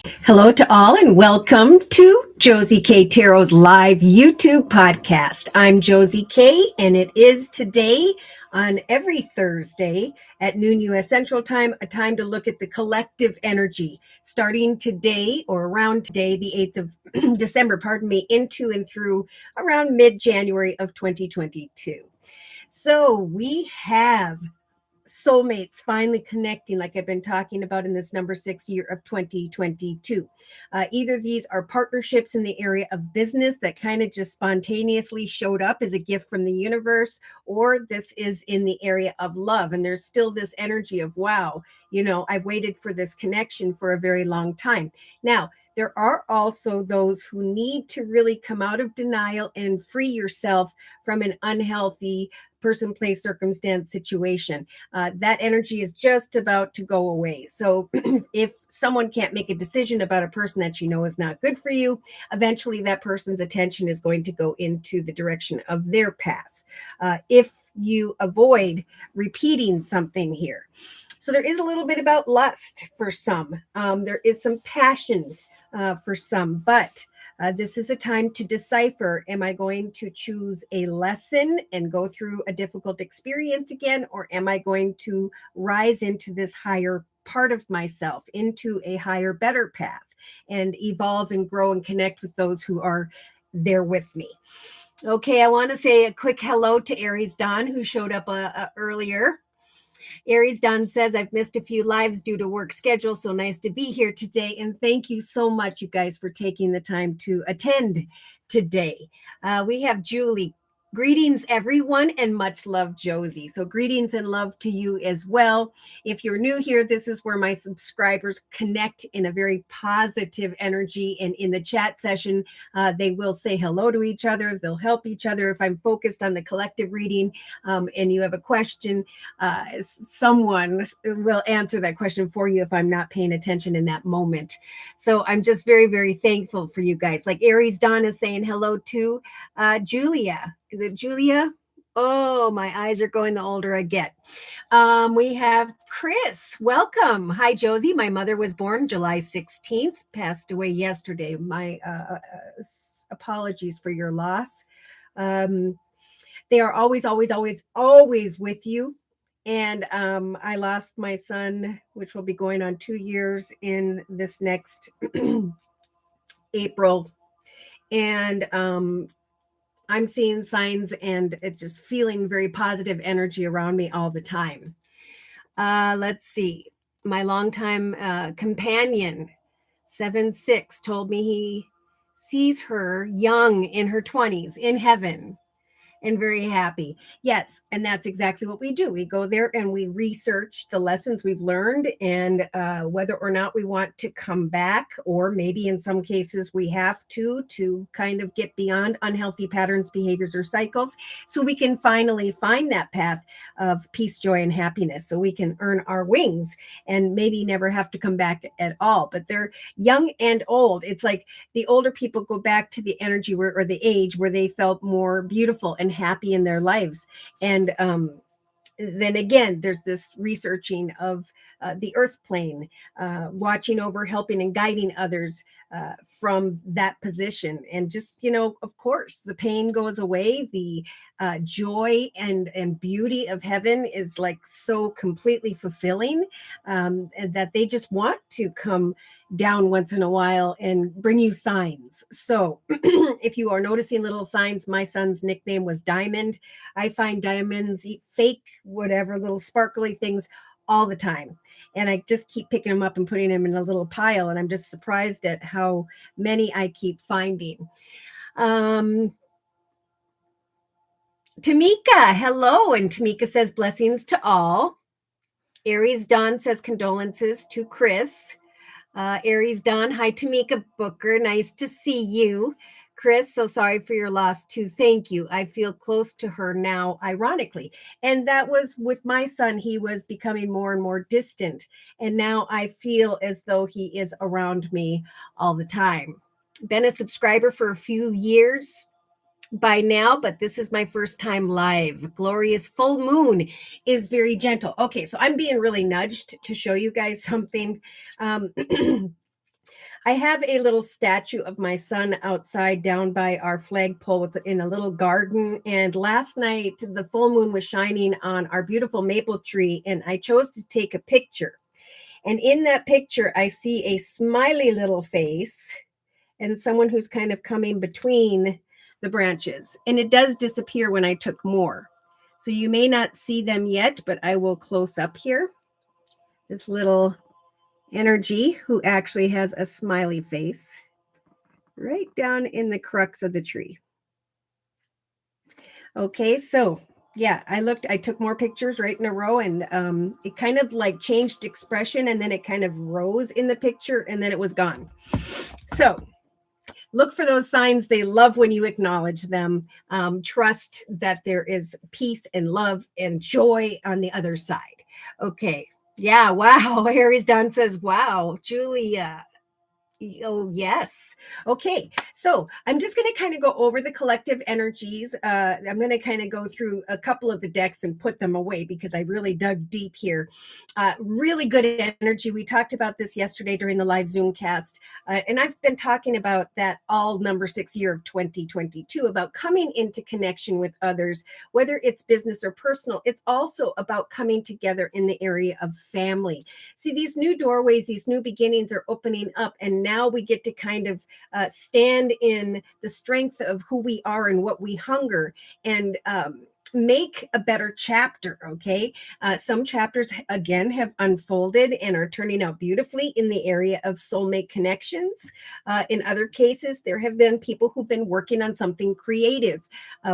Hello to all and welcome to Josie K Tarot's live YouTube podcast. I'm Josie K and it is today on every Thursday at noon US Central Time, a time to look at the collective energy starting today or around today, the 8th of December, into and through around mid-January of 2022. So we have soulmates finally connecting, like I've been talking about in this number 6 year of 2022. Either these are partnerships in the area of business that kind of just spontaneously showed up as a gift from the universe, or this is in the area of love. And there's still this energy of, wow, I've waited for this connection for a very long time. Now, there are also those who need to really come out of denial and free yourself from an unhealthy person, place, circumstance, situation. That energy is just about to go away. So if someone can't make a decision about a person that you know is not good for you, eventually that person's attention is going to go into the direction of their path. If you avoid repeating something here. So there is a little bit about lust for some. There is some passion for some, but this is a time to decipher, am I going to choose a lesson and go through a difficult experience again, or am I going to rise into this higher part of myself, into a higher, better path, and evolve and grow and connect with those who are there with me? Okay, I want to say a quick hello to Aries Dawn, who showed up earlier. Aries Dunn says, I've missed a few lives due to work schedule. So nice to be here today. And thank you so much, you guys, for taking the time to attend today. We have Julie. Greetings, everyone, and much love, Josie. So greetings and love to you as well. If you're new here, this is where my subscribers connect in a very positive energy. And in the chat session, they will say hello to each other. They'll help each other. If I'm focused on the collective reading and you have a question, someone will answer that question for you if I'm not paying attention in that moment. So I'm just very, very thankful for you guys. Like Aries Dawn is saying hello to Julia. Is it Julia? Oh, my eyes are going the older I get. We have Chris. Welcome. Hi, Josie. My mother was born July 16th, passed away yesterday. My apologies for your loss. They are always, always, always, always with you. And I lost my son, which will be going on 2 years in this next April. And I'm seeing signs and it just feeling very positive energy around me all the time. Let's see. My longtime companion, 7-6, told me he sees her young in her 20s in heaven. And very happy. Yes, and that's exactly what we do. We go there and we research the lessons we've learned and whether or not we want to come back, or maybe in some cases we have to kind of get beyond unhealthy patterns, behaviors, or cycles, so we can finally find that path of peace, joy, and happiness, so we can earn our wings and maybe never have to come back at all. But they're young and old. It's like the older people go back to the energy or the age where they felt more beautiful and happy in their lives. And then again, there's this researching of the earth plane, watching over, helping and guiding others from that position. And just, of course, the pain goes away. The joy and beauty of heaven is like so completely fulfilling that they just want to come down once in a while and bring you signs. So if you are noticing little signs, my son's nickname was Diamond. I find diamonds, fake, whatever, little sparkly things all the time. And I just keep picking them up and putting them in a little pile. And I'm just surprised at how many I keep finding. Tamika, hello. And Tamika says blessings to all. Aries Dawn says condolences to Chris. Aries Dawn, hi Tamika Booker, nice to see you. Chris, so sorry for your loss too. Thank you. I feel close to her now, ironically. And that was with my son. He was becoming more and more distant. And now I feel as though he is around me all the time. Been a subscriber for a few years by now, but this is my first time live. Glorious full moon is very gentle. Okay, so I'm being really nudged to show you guys something. I have a little statue of my son outside down by our flagpole in a little garden. And last night, the full moon was shining on our beautiful maple tree, and I chose to take a picture. And in that picture, I see a smiley little face and someone who's kind of coming between the branches. And it does disappear when I took more. So you may not see them yet, but I will close up here. This little energy who actually has a smiley face right down in the crux of the tree. Okay, so yeah, I took more pictures right in a row, and it kind of like changed expression, and then it kind of rose in the picture, and then it was gone. So look for those signs. They love when you acknowledge them. Trust that there is peace and love and joy on the other side. Okay. Yeah. Wow. Harry's done says, wow, Julia. Oh, yes. Okay. So I'm just going to kind of go over the collective energies. I'm going to kind of go through a couple of the decks and put them away because I really dug deep here. Really good energy. We talked about this yesterday during the live Zoom cast. And I've been talking about that all number 6 year of 2022 about coming into connection with others, whether it's business or personal. It's also about coming together in the area of family. See, these new doorways, these new beginnings are opening up, and now we get to kind of stand in the strength of who we are and what we hunger, and make a better chapter. Okay. Some chapters again have unfolded and are turning out beautifully in the area of soulmate connections. In other cases, there have been people who've been working on something creative,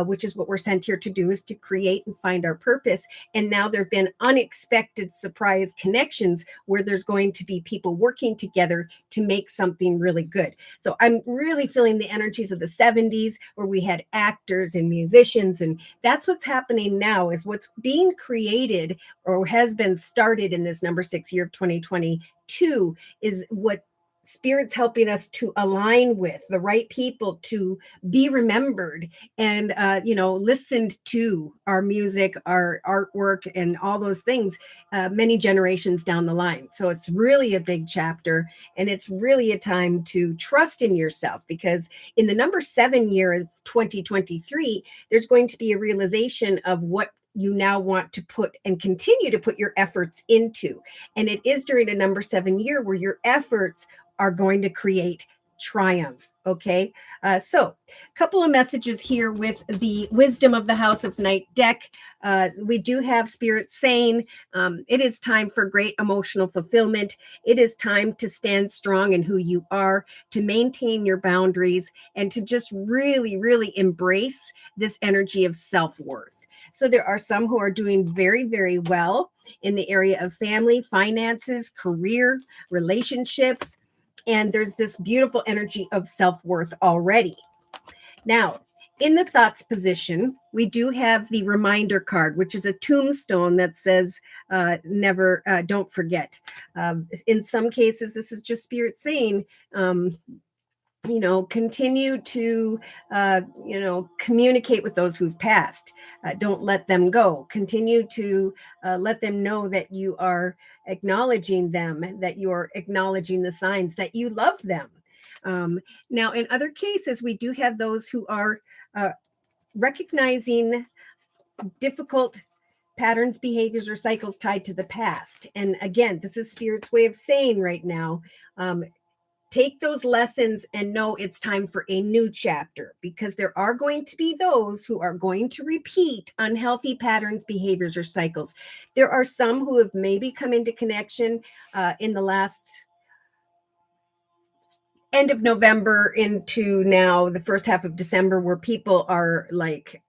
which is what we're sent here to do, is to create and find our purpose. And now there have been unexpected surprise connections where there's going to be people working together to make something really good. So I'm really feeling the energies of the 70s where we had actors and musicians, and that's what's happening now, is what's being created or has been started in this number 6 year of 2022 is what Spirit's helping us to align with the right people to be remembered and listened to our music, our artwork, and all those things many generations down the line. So it's really a big chapter, and it's really a time to trust in yourself, because in the number 7 year of 2023, there's going to be a realization of what you now want to put and continue to put your efforts into. And it is during a number 7 year where your efforts are going to create triumph. Okay. So a couple of messages here with the Wisdom of the House of Night deck. We do have Spirit saying it is time for great emotional fulfillment. It is time to stand strong in who you are, to maintain your boundaries, and to just really, really embrace this energy of self-worth. So there are some who are doing very, very well in the area of family, finances, career, relationships. And there's this beautiful energy of self-worth already. Now, in the thoughts position, we do have the reminder card, which is a tombstone that says, never, don't forget. In some cases, this is just Spirit saying, continue to, communicate with those who've passed. Don't let them go. Continue to let them know that you are acknowledging them, that you are acknowledging the signs, that you love them. Now, in other cases, we do have those who are recognizing difficult patterns, behaviors, or cycles tied to the past. And again, this is Spirit's way of saying right now, take those lessons and know it's time for a new chapter, because there are going to be those who are going to repeat unhealthy patterns, behaviors, or cycles. There are some who have maybe come into connection in the last end of November into now the first half of December, where people are like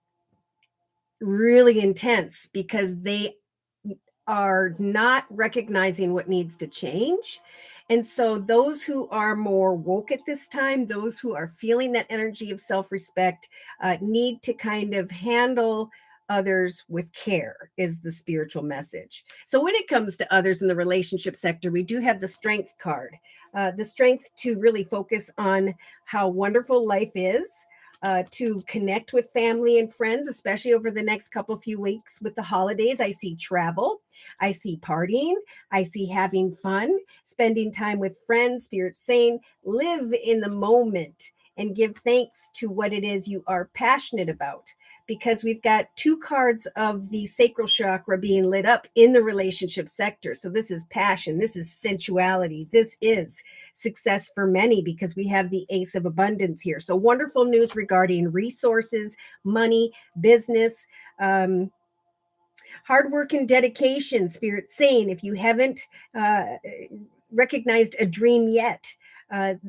really intense because they are not recognizing what needs to change. And so those who are more woke at this time, those who are feeling that energy of self-respect, need to kind of handle others with care, is the spiritual message. So when it comes to others in the relationship sector, we do have the strength card, the strength to really focus on how wonderful life is, to connect with family and friends, especially over the next few weeks with the holidays. I see travel, I see partying, I see having fun, spending time with friends. Spirit saying, live in the moment and give thanks to what it is you are passionate about. Because we've got two cards of the sacral chakra being lit up in the relationship sector. So this is passion, this is sensuality, this is success for many, because we have the Ace of Abundance here. So wonderful news regarding resources, money, business, hard work and dedication. Spirit saying, if you haven't recognized a dream yet,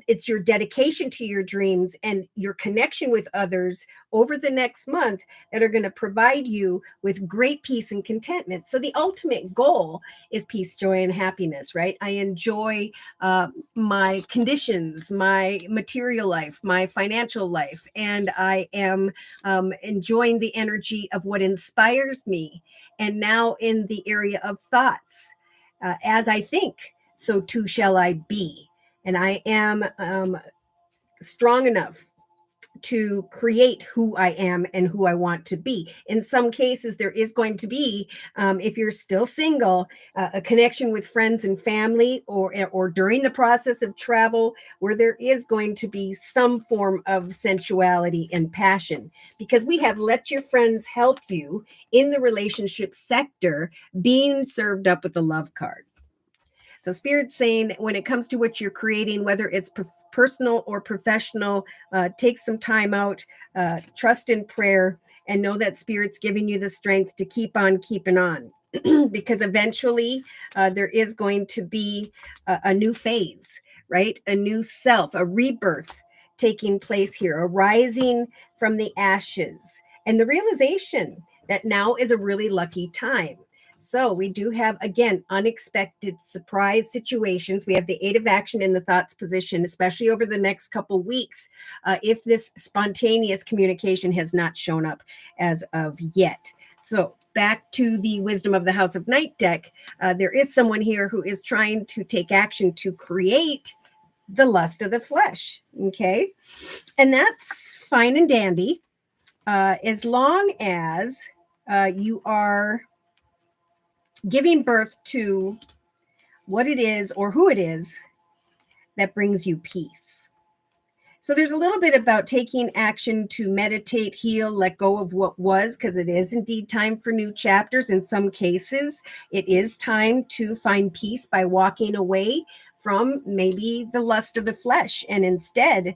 it's your dedication to your dreams and your connection with others over the next month that are going to provide you with great peace and contentment. So the ultimate goal is peace, joy, and happiness, right? I enjoy my conditions, my material life, my financial life, and I am enjoying the energy of what inspires me. And now in the area of thoughts, as I think, so too shall I be. And I am strong enough to create who I am and who I want to be. In some cases, there is going to be, if you're still single, a connection with friends and family, or during the process of travel, where there is going to be some form of sensuality and passion, because we have let your friends help you in the relationship sector, being served up with a love card. So Spirit's saying, when it comes to what you're creating, whether it's personal or professional, take some time out, trust in prayer, and know that Spirit's giving you the strength to keep on keeping on. Because eventually there is going to be a new phase, right? A new self, a rebirth taking place here, a rising from the ashes, and the realization that now is a really lucky time. So we do have, again, unexpected surprise situations. We have the Eight of Action in the thoughts position, especially over the next couple weeks, if this spontaneous communication has not shown up as of yet. So back to the Wisdom of the House of Night deck, there is someone here who is trying to take action to create the lust of the flesh, okay? And that's fine and dandy, as long as you are giving birth to what it is or who it is that brings you peace. So there's a little bit about taking action to meditate, heal, let go of what was, because it is indeed time for new chapters. In some cases, it is time to find peace by walking away from maybe the lust of the flesh and instead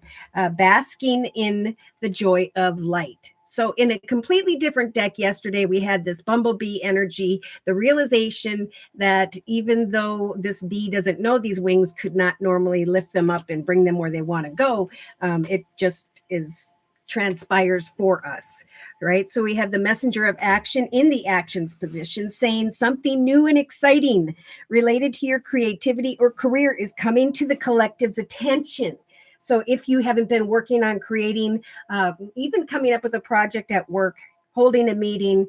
basking in the joy of light. So in a completely different deck yesterday, we had this bumblebee energy, the realization that even though this bee doesn't know these wings could not normally lift them up and bring them where they want to go, it just transpires for us, right? So we have the messenger of action in the actions position, saying something new and exciting related to your creativity or career is coming to the collective's attention. So if you haven't been working on creating, even coming up with a project at work, holding a meeting,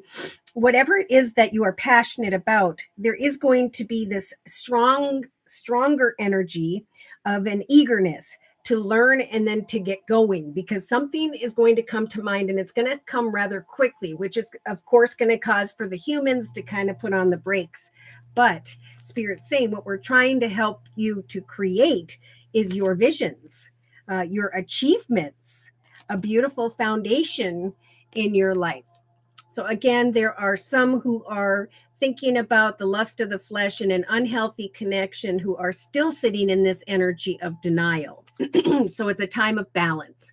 whatever it is that you are passionate about, there is going to be this stronger energy of an eagerness to learn and then to get going, because something is going to come to mind and it's going to come rather quickly, which is of course going to cause for the humans to kind of put on the brakes. But Spirit's saying what we're trying to help you to create is your visions, your achievements, a beautiful foundation in your life. So again, there are some who are thinking about the lust of the flesh and an unhealthy connection who are still sitting in this energy of denial. So it's a time of balance.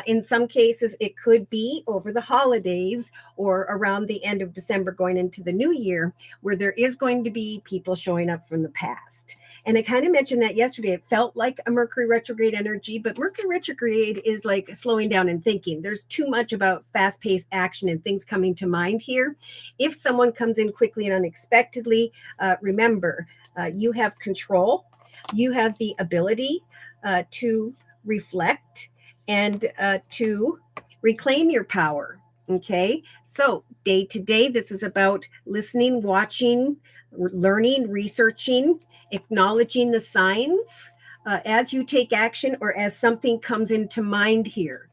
In some cases, it could be over the holidays or around the end of December going into the new year, where there is going to be people showing up from the past. And I kind of mentioned that yesterday. It felt like a Mercury retrograde energy, but Mercury retrograde is like slowing down and thinking. There's too much about fast-paced action and things coming to mind here. If someone comes in quickly and unexpectedly, remember, you have control. You have the ability to reflect and to reclaim your power. Okay, so day to day, this is about listening, watching, learning, researching, acknowledging the signs as you take action or as something comes into mind here.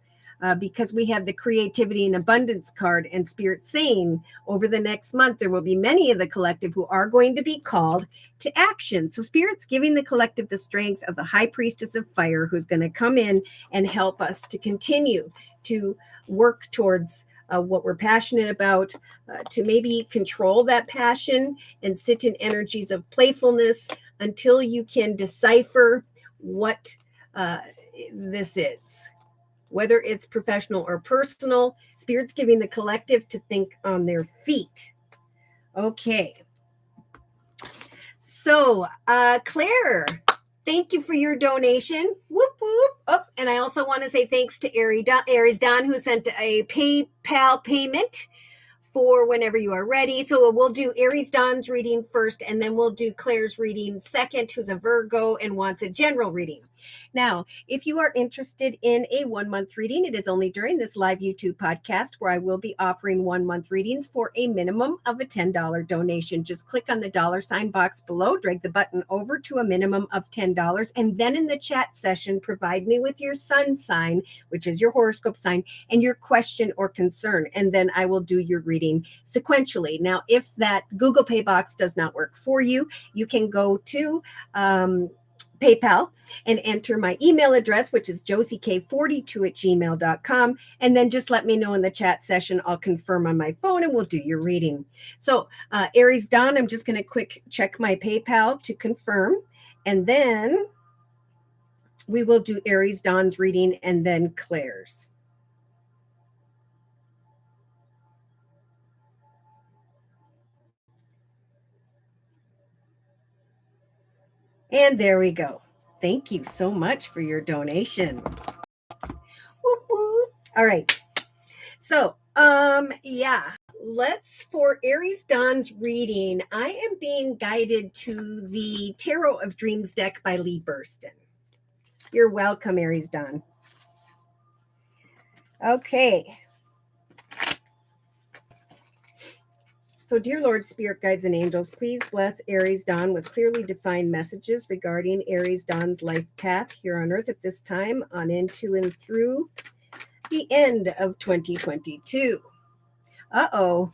because we have the creativity and abundance card and Spirit saying over the next month, there will be many of the collective who are going to be called to action. So Spirit's giving the collective the strength of the high priestess of fire, who's going to come in and help us to continue to work towards what we're passionate about, to maybe control that passion and sit in energies of playfulness until you can decipher what this is. Whether it's professional or personal, Spirit's giving the collective to think on their feet. Okay. So, Claire, thank you for your donation. Whoop, whoop. Oh, and I also want to say thanks to Aries Don, who sent a PayPal payment for whenever you are ready. So we'll do Aries Don's reading first, and then we'll do Claire's reading second, who's a Virgo and wants a general reading. Now, if you are interested in a 1 month reading, it is only during this live YouTube podcast where I will be offering 1 month readings for a minimum of a $10 donation. Just click on the $ box below, drag the button over to a minimum of $10, and then in the chat session, provide me with your sun sign, which is your horoscope sign, and your question or concern, and then I will do your reading sequentially. Now, if that Google Pay box does not work for you, you can go to PayPal and enter my email address, which is josiek42@gmail.com. And then just let me know in the chat session. I'll confirm on my phone and we'll do your reading. So Aries Don, I'm just going to quick check my PayPal to confirm. And then we will do Aries Don's reading and then Claire's. And there we go. Thank you so much for your donation. Whoop, whoop. All right. So, for Aries Don's reading, I am being guided to the Tarot of Dreams deck by Lee Burston. You're welcome, Aries Don. Okay. So, dear Lord, Spirit Guides and Angels, please bless Aries Don with clearly defined messages regarding Aries Don's life path here on Earth at this time, on into and through the end of 2022. Uh-oh.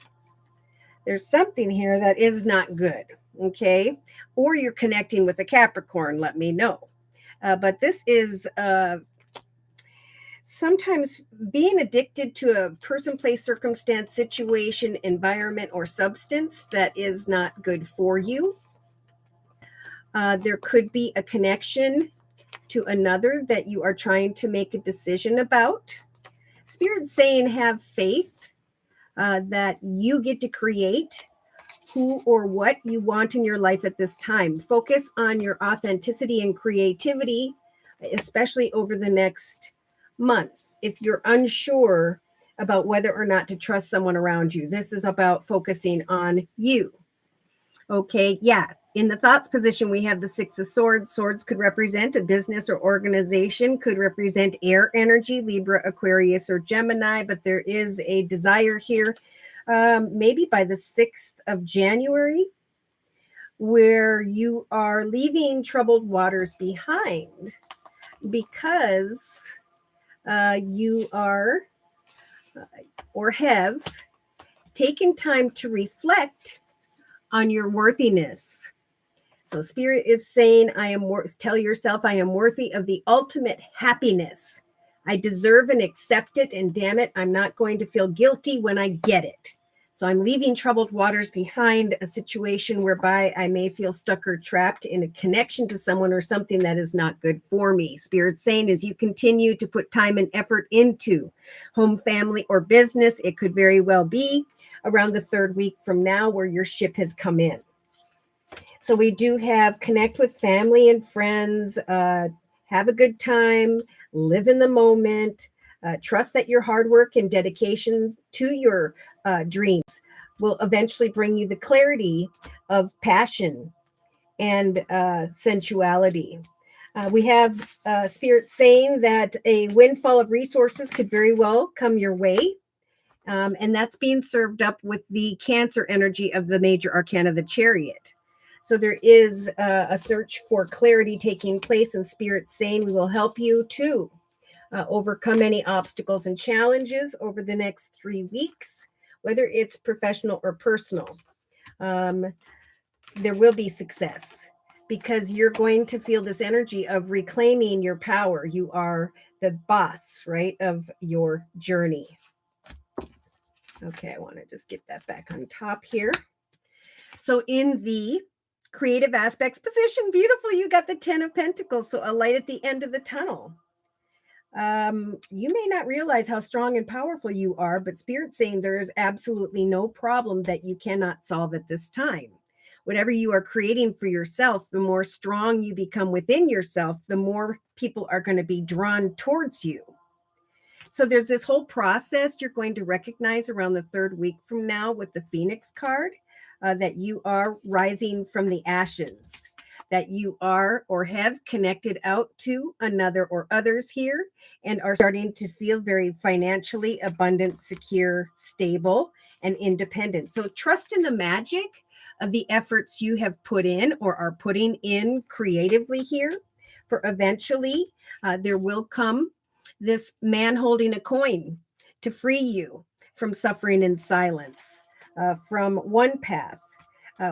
There's something here that is not good, okay? Or you're connecting with a Capricorn, let me know. But this is sometimes being addicted to a person, place, circumstance, situation, environment, or substance that is not good for you. There could be a connection to another that you are trying to make a decision about. Spirit's saying have faith that you get to create who or what you want in your life at this time. Focus on your authenticity and creativity, especially over the next month. If you're unsure about whether or not to trust someone around you, this is about focusing on you. Okay, yeah. In the thoughts position, we have the Six of Swords. Swords could represent a business or organization, could represent air energy, Libra, Aquarius, or Gemini, but there is a desire here, maybe by the 6th of January, where you are leaving troubled waters behind because you are or have taken time to reflect on your worthiness. So Spirit is saying, tell yourself, I am worthy of the ultimate happiness. I deserve and accept it, and damn it, I'm not going to feel guilty when I get it. So I'm leaving troubled waters behind, a situation whereby I may feel stuck or trapped in a connection to someone or something that is not good for me. Spirit saying, as you continue to put time and effort into home, family, or business, it could very well be around the 3rd week from now where your ship has come in. So we do have connect with family and friends, have a good time, live in the moment, trust that your hard work and dedication to your dreams will eventually bring you the clarity of passion and sensuality. We have Spirit saying that a windfall of resources could very well come your way. And that's being served up with the Cancer energy of the major arcana, the Chariot. So there is a search for clarity taking place, and Spirit saying we will help you to overcome any obstacles and challenges over the next 3 weeks, whether it's professional or personal. There will be success because you're going to feel this energy of reclaiming your power. You are the boss, right, of your journey. Okay, I want to just get that back on top here. So in the creative aspects position, beautiful, you got the 10 of Pentacles, so a light at the end of the tunnel. You may not realize how strong and powerful you are, but Spirit's saying there is absolutely no problem that you cannot solve at this time. Whatever you are creating for yourself, the more strong you become within yourself, the more people are going to be drawn towards you. So there's this whole process you're going to recognize around the 3rd week from now with the Phoenix card, that you are rising from the ashes, that you are or have connected out to another or others here and are starting to feel very financially abundant, secure, stable, and independent. So trust in the magic of the efforts you have put in or are putting in creatively here, for eventually there will come this man holding a coin to free you from suffering in silence, from one path.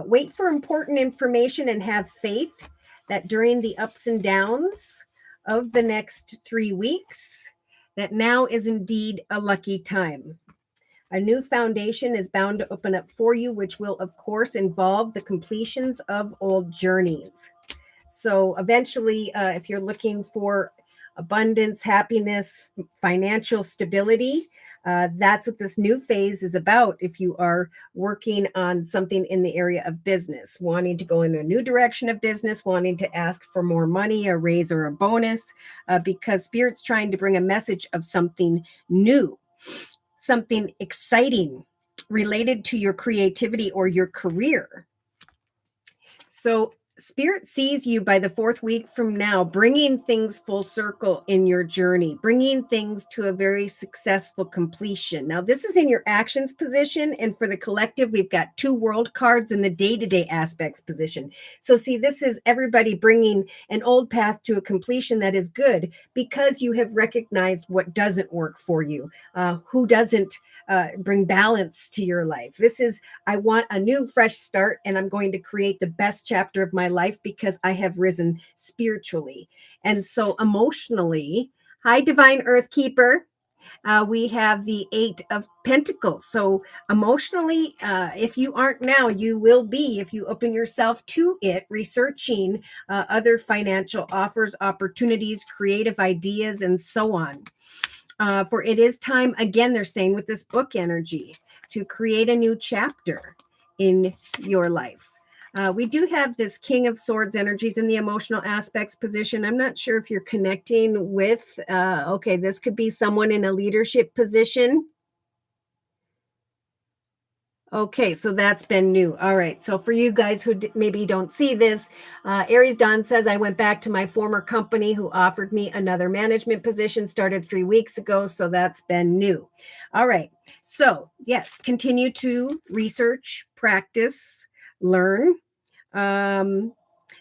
Wait for important information and have faith that during the ups and downs of the next 3 weeks, that now is indeed a lucky time. A new foundation is bound to open up for you, which will, of course, involve the completions of old journeys. So eventually, if you're looking for abundance, happiness, financial stability, that's what this new phase is about. If you are working on something in the area of business, wanting to go in a new direction of business, wanting to ask for more money, a raise or a bonus, because Spirit's trying to bring a message of something new, something exciting related to your creativity or your career. So Spirit sees you by the 4th week from now, bringing things full circle in your journey, bringing things to a very successful completion. Now, this is in your actions position. And for the collective, we've got 2 world cards in the day-to-day aspects position. So see, this is everybody bringing an old path to a completion that is good because you have recognized what doesn't work for you, who doesn't bring balance to your life. This is, I want a new fresh start and I'm going to create the best chapter of my life because I have risen spiritually. And so emotionally, hi, Divine Earth Keeper. We have the 8 of Pentacles. So emotionally, if you aren't now, you will be if you open yourself to it, researching other financial offers, opportunities, creative ideas, and so on. For it is time, again, they're saying with this book energy, to create a new chapter in your life. We do have this King of Swords energies in the emotional aspects position. I'm not sure if you're connecting with, okay, this could be someone in a leadership position. Okay, so that's been new. All right. So for you guys who maybe don't see this, Aries Dawn says, I went back to my former company who offered me another management position, started 3 weeks ago. So that's been new. All right. So yes, continue to research, practice, learn,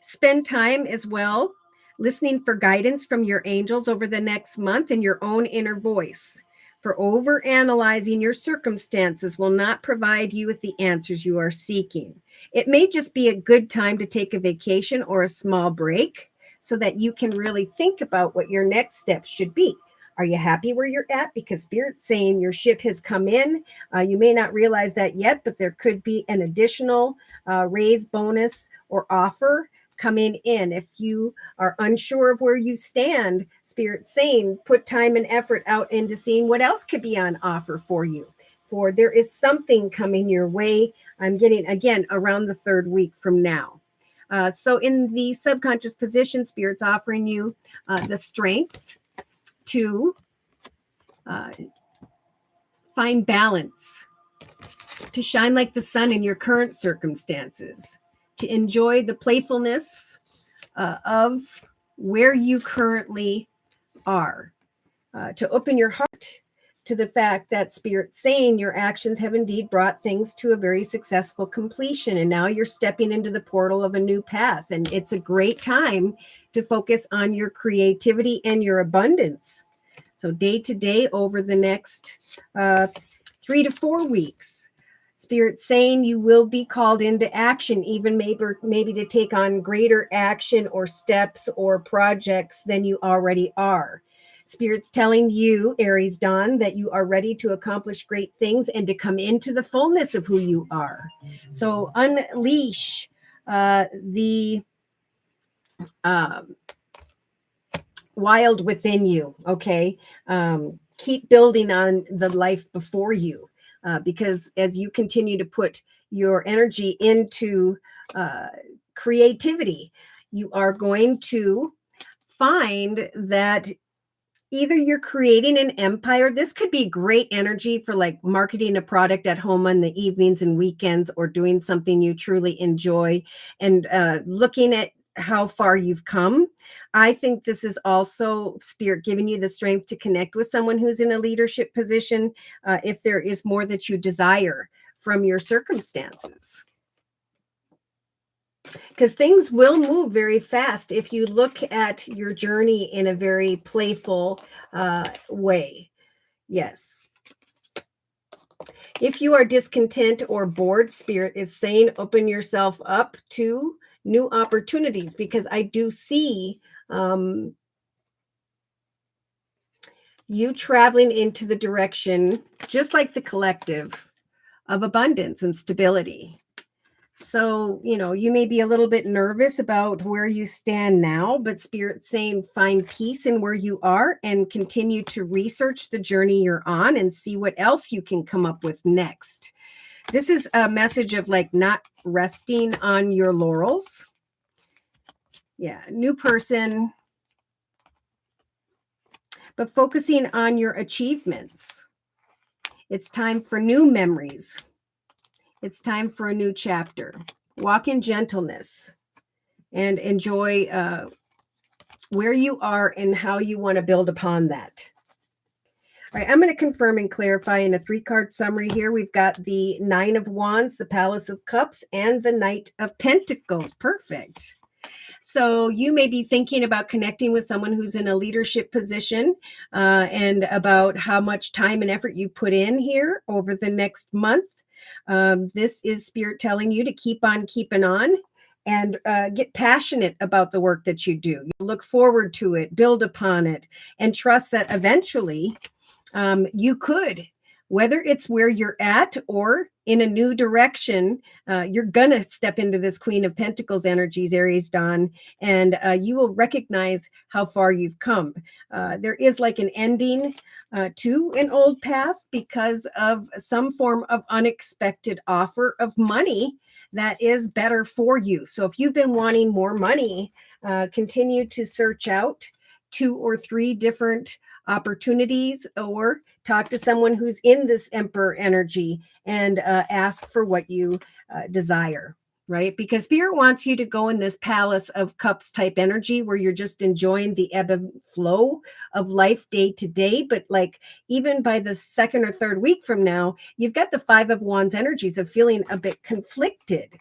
spend time as well, listening for guidance from your angels over the next month and your own inner voice. For overanalyzing your circumstances will not provide you with the answers you are seeking. It may just be a good time to take a vacation or a small break so that you can really think about what your next steps should be. Are you happy where you're at? Because Spirit's saying your ship has come in. You may not realize that yet, but there could be an additional raise, bonus, or offer coming in. If you are unsure of where you stand, Spirit's saying put time and effort out into seeing what else could be on offer for you. For there is something coming your way. I'm getting, again, around the 3rd week from now. So in the subconscious position, Spirit's offering you the strength to find balance, to shine like the sun in your current circumstances, to enjoy the playfulness of where you currently are, to open your heart to the fact that Spirit's saying your actions have indeed brought things to a very successful completion. And now you're stepping into the portal of a new path. And it's a great time to focus on your creativity and your abundance. So day to day over the next 3 to 4 weeks. Spirit's saying you will be called into action, even maybe to take on greater action or steps or projects than you already are. Spirit's telling you, Aries Dawn, that you are ready to accomplish great things and to come into the fullness of who you are. So unleash the wild within you, okay? Keep building on the life before you, because as you continue to put your energy into creativity, you are going to find that either you're creating an empire. This could be great energy for like marketing a product at home on the evenings and weekends, or doing something you truly enjoy, and looking at how far you've come. I think this is also Spirit giving you the strength to connect with someone who's in a leadership position, if there is more that you desire from your circumstances. Because things will move very fast if you look at your journey in a very playful way. Yes. If you are discontent or bored, Spirit is saying open yourself up to new opportunities, because I do see you traveling into the direction, just like the collective, of abundance and stability. So, you may be a little bit nervous about where you stand now, but Spirit's saying find peace in where you are and continue to research the journey you're on and see what else you can come up with next. This is a message of like not resting on your laurels. Yeah, new person, but focusing on your achievements. It's time for new memories. It's time for a new chapter. Walk in gentleness and enjoy where you are and how you want to build upon that. All right, I'm going to confirm and clarify in a 3-card summary here. We've got the 9 of Wands, the Palace of Cups, and the Knight of Pentacles. Perfect. So you may be thinking about connecting with someone who's in a leadership position, and about how much time and effort you put in here over the next month. This is Spirit telling you to keep on keeping on and get passionate about the work that you do. You look forward to it, build upon it, and trust that eventually you could, whether it's where you're at or in a new direction, you're going to step into this Queen of Pentacles energies, Aries Dawn, and you will recognize how far you've come. There is like an ending to an old path because of some form of unexpected offer of money that is better for you. So if you've been wanting more money, continue to search out 2 or 3 different opportunities, or talk to someone who's in this Emperor energy and ask for what you desire, right? Because Spirit wants you to go in this Palace of Cups type energy where you're just enjoying the ebb and flow of life day to day. But like even by the 2nd or 3rd week from now, you've got the 5 of Wands energies of feeling a bit conflicted.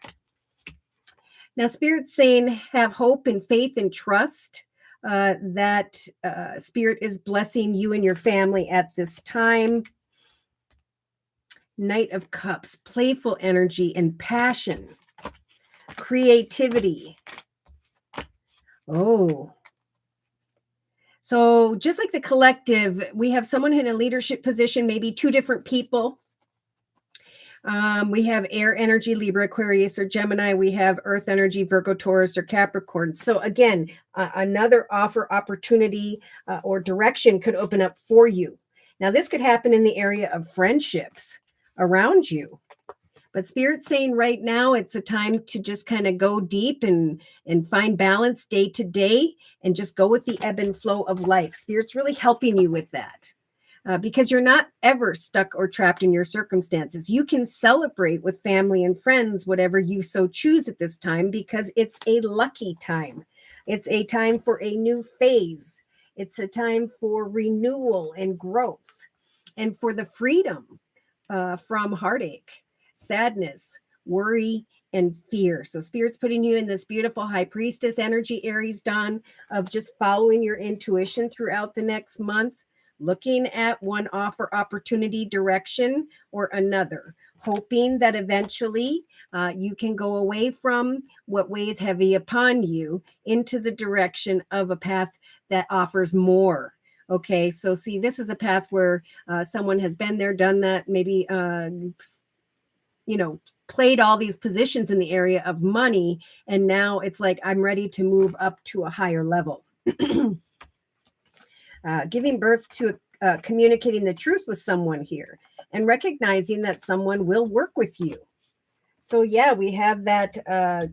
Now, Spirit's saying have hope and faith and trust that Spirit is blessing you and your family at this time. Knight of Cups, playful energy and passion, creativity. Oh. So just like the collective, we have someone in a leadership position, maybe 2 different people. We have air energy, Libra, Aquarius, or Gemini. We have earth energy, Virgo, Taurus, or Capricorn. So again, another offer, opportunity, or direction could open up for you. Now, this could happen in the area of friendships around you. But Spirit's saying right now, it's a time to just kind of go deep and find balance day to day and just go with the ebb and flow of life. Spirit's really helping you with that. Because you're not ever stuck or trapped in your circumstances. You can celebrate with family and friends, whatever you so choose at this time, because it's a lucky time. It's a time for a new phase. It's a time for renewal and growth, and for the freedom from heartache, sadness, worry, and fear. So Spirit's putting you in this beautiful High Priestess energy, Aries Dawn, of just following your intuition throughout the next month. looking at one offer, opportunity, direction, or another, hoping that eventually you can go away from what weighs heavy upon you into the direction of a path that offers more. Okay, so see, this is a path where someone has been there, done that, maybe played all these positions in the area of money, and now it's like, I'm ready to move up to a higher level. Giving birth to communicating the truth with someone here, and recognizing that someone will work with you. So yeah, we have that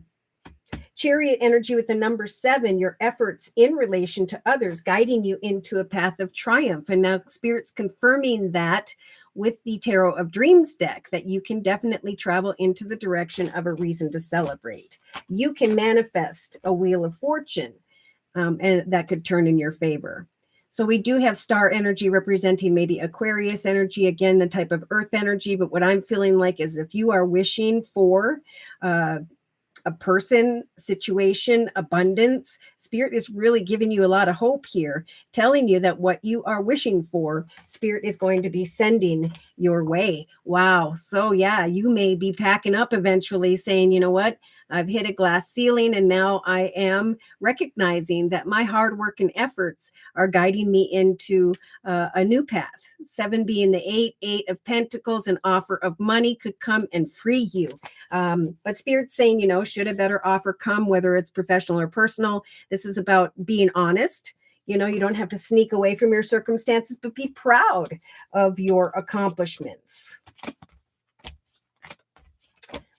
Chariot energy with the number 7, your efforts in relation to others, guiding you into a path of triumph. And now Spirit's confirming that with the Tarot of Dreams deck, that you can definitely travel into the direction of a reason to celebrate. You can manifest a wheel of fortune, and that could turn in your favor. So we do have star energy representing maybe Aquarius energy, again, the type of earth energy. But what I'm feeling like is, if you are wishing for a person, situation, abundance, Spirit is really giving you a lot of hope here, telling you that what you are wishing for, Spirit is going to be sending your way. Wow. So yeah, you may be packing up eventually, saying, you know what, I've hit a glass ceiling, and now I am recognizing that my hard work and efforts are guiding me into a new path. 7 being the 8 of Pentacles, an offer of money could come and free you. But Spirit's saying, should a better offer come, whether it's professional or personal, this is about being honest. You don't have to sneak away from your circumstances, but be proud of your accomplishments.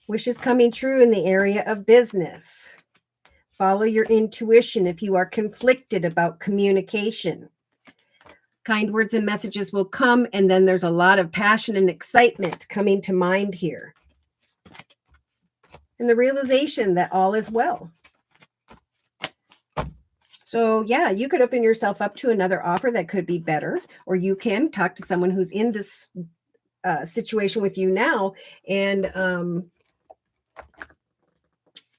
Wishes coming true in the area of business. Follow your intuition if you are conflicted about communication. Kind words and messages will come, and then there's a lot of passion and excitement coming to mind here. And the realization that all is well. So yeah, you could open yourself up to another offer that could be better, or you can talk to someone who's in this situation with you now, and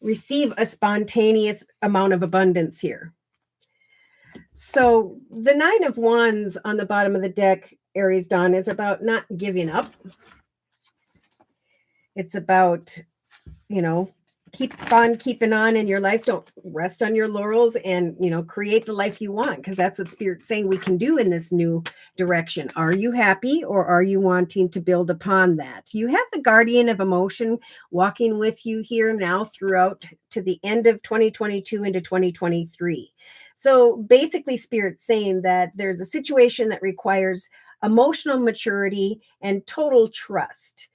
receive a spontaneous amount of abundance here. So the 9 of Wands on the bottom of the deck, Aries Dawn, is about not giving up. It's about, keep on keeping on in your life. Don't rest on your laurels, and, create the life you want, because that's what Spirit's saying we can do in this new direction. Are you happy, or are you wanting to build upon that? You have the guardian of emotion walking with you here now throughout to the end of 2022 into 2023. So basically, Spirit's saying that there's a situation that requires emotional maturity and total trust.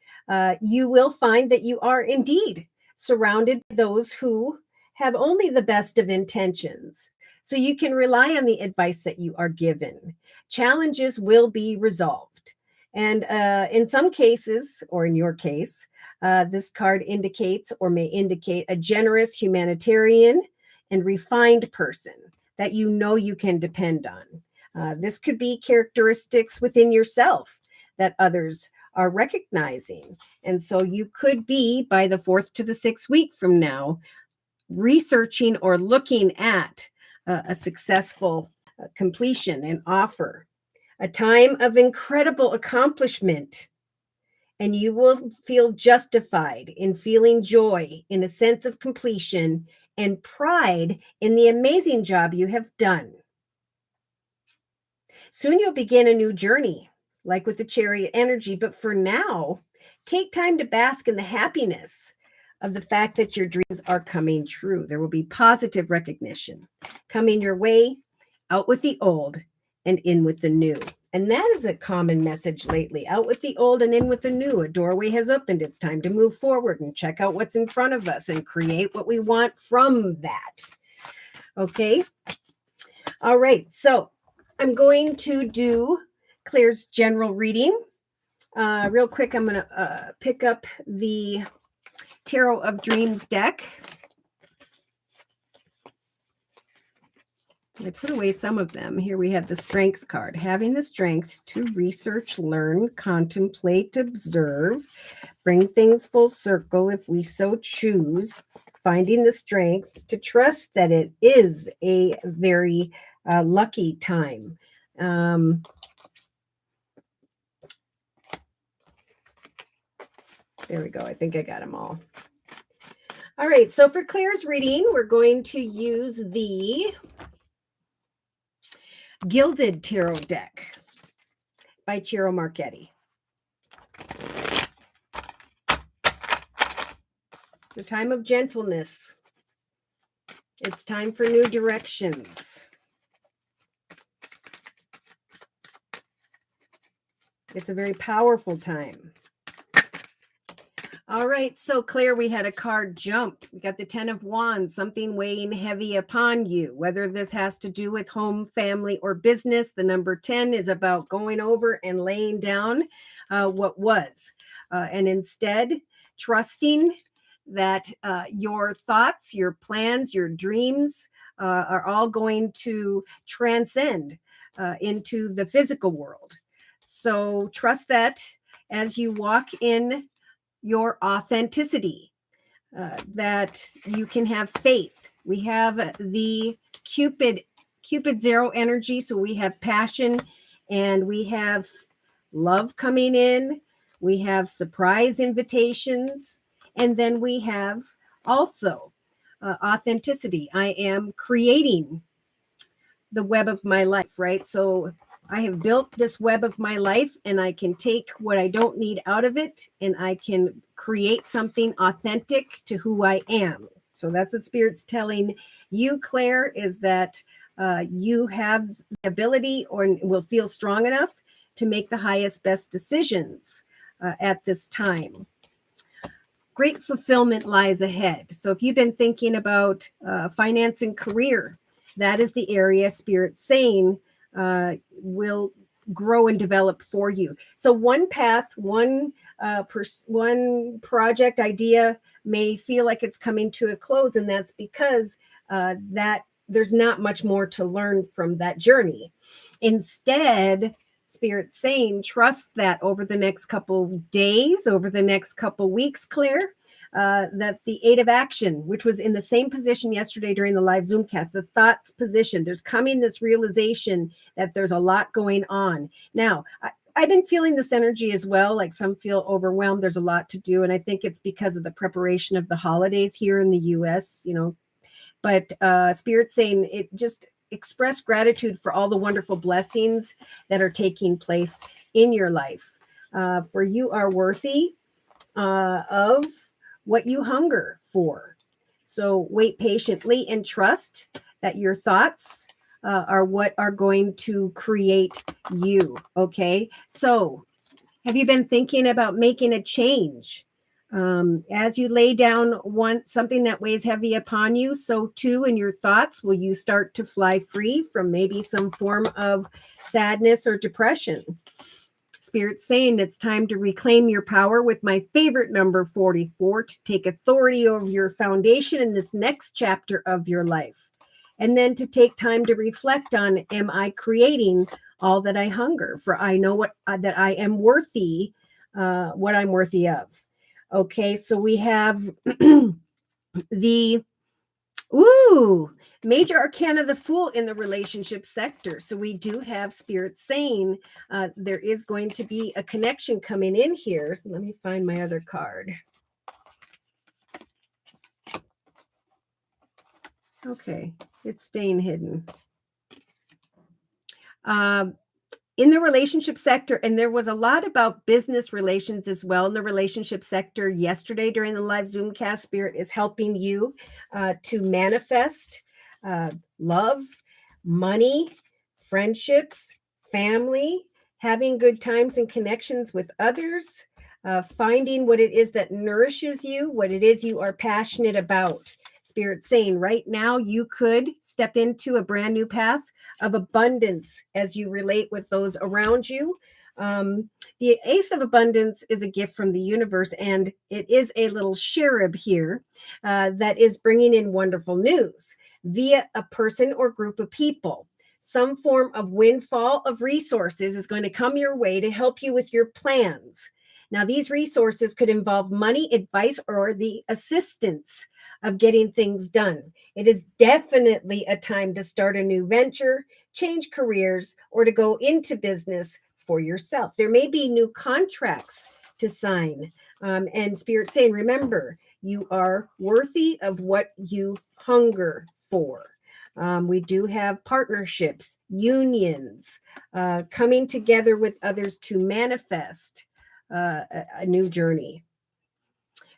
You will find that you are indeed surrounded by those who have only the best of intentions. So you can rely on the advice that you are given. Challenges will be resolved. And in some cases, or in your case, this card indicates, or may indicate, a generous, humanitarian, and refined person that you can depend on. This could be characteristics within yourself that others are recognizing. And so you could be, by the 4th to the 6th week from now, researching or looking at a successful completion and offer, a time of incredible accomplishment. And you will feel justified in feeling joy in a sense of completion and pride in the amazing job you have done. Soon you'll begin a new journey, like with the Chariot energy. But for now, take time to bask in the happiness of the fact that your dreams are coming true. There will be positive recognition coming your way, out with the old and in with the new. And that is a common message lately. Out with the old and in with the new. A doorway has opened. It's time to move forward and check out what's in front of us and create what we want from that. Okay. All right. So I'm going to do Claire's general reading. Real quick, I'm going to pick up the Tarot of Dreams deck. I put away some of them. Here we have the Strength card. Having the strength to research, learn, contemplate, observe, bring things full circle if we so choose. Finding the strength to trust that it is a very lucky time. There we go. I think I got them all. All right. So for Claire's reading, we're going to use the Gilded Tarot deck by Ciro Marchetti. It's a time of gentleness. It's time for new directions. It's a very powerful time. All right, so Claire, we had a card jump. We got the 10 of Wands, something weighing heavy upon you. Whether this has to do with home, family, or business, the number 10 is about going over and laying down what was. And instead, trusting that your thoughts, your plans, your dreams are all going to transcend into the physical world. So trust that as you walk in your authenticity, that you can have faith. We have the Cupid zero energy. So we have passion and we have love coming in. We have surprise invitations. And then we have also authenticity. I am creating the web of my life, right? So I have built this web of my life and I can take what I don't need out of it and I can create something authentic to who I am. So that's what Spirit's telling you, Claire, is that you have the ability or will feel strong enough to make the highest, best decisions at this time. Great fulfillment lies ahead. So if you've been thinking about finance and career, that is the area Spirit's saying will grow and develop for you. So one path, one project idea may feel like it's coming to a close, and that's because that there's not much more to learn from that journey. Instead, Spirit's saying, trust that over the next couple days, over the next couple weeks, Claire, that the 8 of Action, which was in the same position yesterday during the live Zoomcast, the thoughts position, there's coming this realization that there's a lot going on. Now, I've been feeling this energy as well. Like some feel overwhelmed. There's a lot to do. And I think it's because of the preparation of the holidays here in the US, but Spirit's saying it just express gratitude for all the wonderful blessings that are taking place in your life. For you are worthy of what you hunger for. So wait patiently and trust that your thoughts are what are going to create you. Okay. So have you been thinking about making a change? As you lay down something that weighs heavy upon you, so too in your thoughts will you start to fly free from maybe some form of sadness or depression. Spirit's saying it's time to reclaim your power with my favorite number 44 to take authority over your foundation in this next chapter of your life. And then to take time to reflect on, am I creating all that I hunger for? I know that I am worthy, what I'm worthy of. Okay, so we have the Major Arcana, the Fool in the relationship sector. So we do have Spirit saying there is going to be a connection coming in here. Let me find my other card. Okay, it's staying hidden. In the relationship sector, and there was a lot about business relations as well in the relationship sector yesterday during the live Zoomcast. Spirit is helping you to manifest love, money, friendships, family, having good times and connections with others, finding what it is that nourishes you, what it is you are passionate about. Spirit saying right now you could step into a brand new path of abundance as you relate with those around you. The Ace of Abundance is a gift from the universe, and it is a little cherub here that is bringing in wonderful news via a person or group of people. Some form of windfall of resources is going to come your way to help you with your plans. Now, these resources could involve money, advice, or the assistance of getting things done. It is definitely a time to start a new venture, change careers, or to go into business for yourself. There may be new contracts to sign And Spirit saying, remember, you are worthy of what you hunger for. We do have partnerships, unions, coming together with others to manifest a new journey.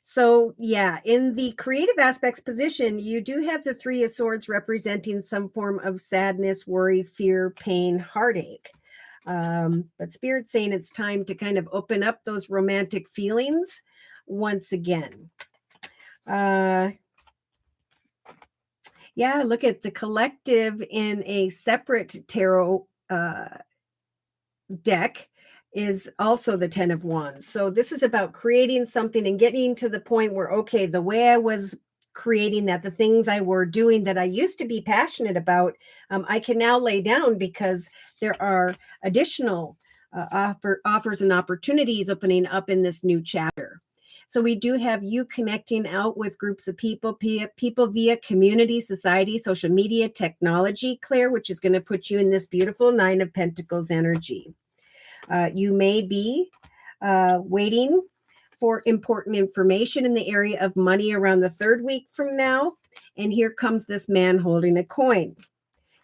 So, yeah, in the creative aspects position, you do have the Three of Swords representing some form of sadness, worry, fear, pain, heartache. But Spirit's saying it's time to kind of open up those romantic feelings once again. Yeah, look at the collective in a separate tarot deck is also the 10 of Wands. So this is about creating something and getting to the point where, okay, the way I was creating that, the things I were doing that I used to be passionate about, I can now lay down because there are additional offers and opportunities opening up in this new chapter. So we do have you connecting out with groups of people via community, society, social media, technology, Claire, which is going to put you in this beautiful Nine of Pentacles energy. You may be waiting for important information in the area of money around the third week from now. And here comes this man holding a coin.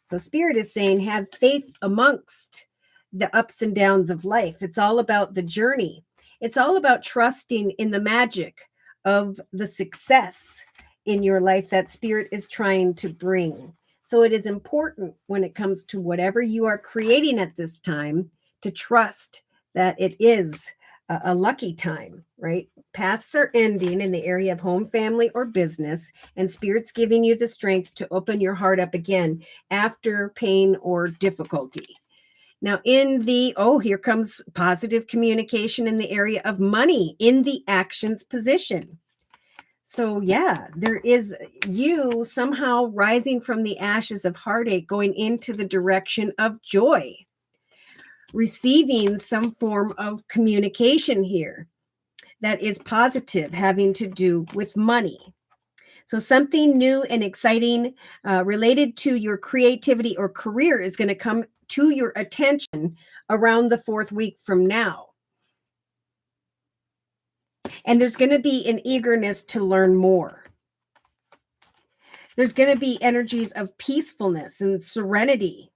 So Spirit is saying, have faith amongst the ups and downs of life. It's all about the journey. It's all about trusting in the magic of the success in your life that Spirit is trying to bring. So it is important when it comes to whatever you are creating at this time to trust that it is a lucky time, right? Paths are ending in the area of home, family, or business, and Spirit's giving you the strength to open your heart up again after pain or difficulty. Now, here comes positive communication in the area of money in the actions position. So, yeah, there is you somehow rising from the ashes of heartache, going into the direction of joy, receiving some form of communication here that is positive, having to do with money. So something new and exciting related to your creativity or career is going to come to your attention around the fourth week from now. And there's going to be an eagerness to learn more. There's going to be energies of peacefulness and serenity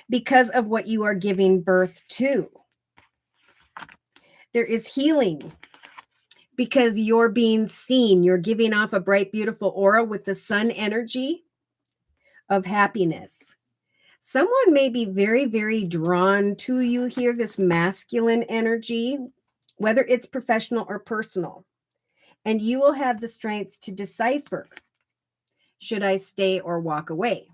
because of what you are giving birth to. There is healing because you're being seen. You're giving off a bright, beautiful aura with the sun energy of happiness. Someone may be very, very drawn to you here, this masculine energy, whether it's professional or personal. And you will have the strength to decipher, should I stay or walk away?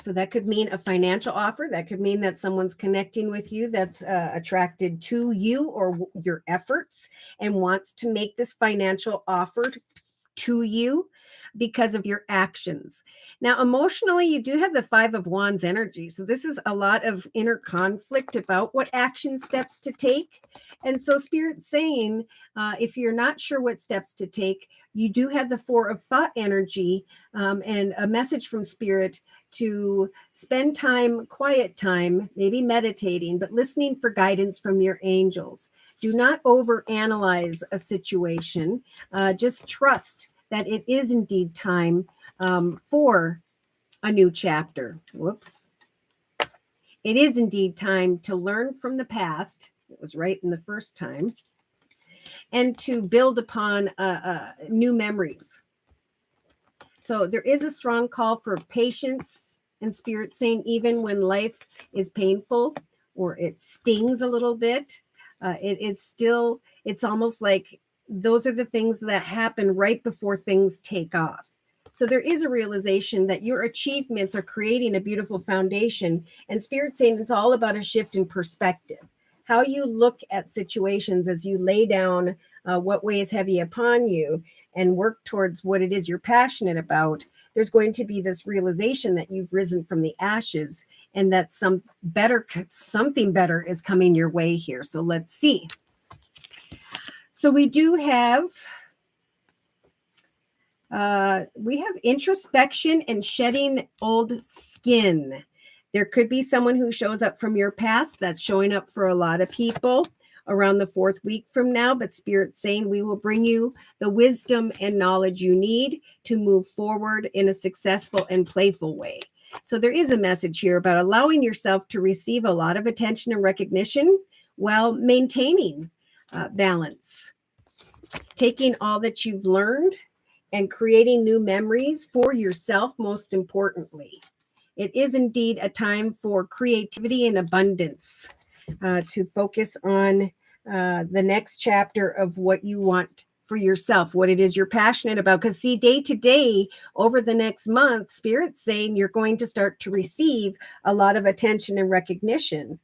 So that could mean a financial offer. That could mean that someone's connecting with you that's attracted to you or your efforts and wants to make this financial offer to you because of your actions. Now, emotionally, you do have the Five of Wands energy. So this is a lot of inner conflict about what action steps to take. And so Spirit's saying, if you're not sure what steps to take, you do have the Four of Thought energy and a message from Spirit to spend time, quiet time, maybe meditating, but listening for guidance from your angels. Do not overanalyze a situation. Just trust that it is indeed time for a new chapter. Whoops. It is indeed time to learn from the past. It was right in the first time. And to build upon new memories. So there is a strong call for patience and Spirit saying, even when life is painful or it stings a little bit, it's almost like those are the things that happen right before things take off. So there is a realization that your achievements are creating a beautiful foundation, and Spirit saying it's all about a shift in perspective. How you look at situations as you lay down what weighs heavy upon you and work towards what it is you're passionate about. There's going to be this realization that you've risen from the ashes and that something better is coming your way here. So let's see. So we do have introspection and shedding old skin. There could be someone who shows up from your past. That's showing up for a lot of people. around the fourth week from now, but Spirit's saying we will bring you the wisdom and knowledge you need to move forward in a successful and playful way. So there is a message here about allowing yourself to receive a lot of attention and recognition while maintaining balance, taking all that you've learned and creating new memories for yourself, most importantly. It is indeed a time for creativity and abundance, to focus on the next chapter of what you want for yourself, what it is you're passionate about. Because see, day to day, over the next month, Spirit's saying you're going to start to receive a lot of attention and recognition.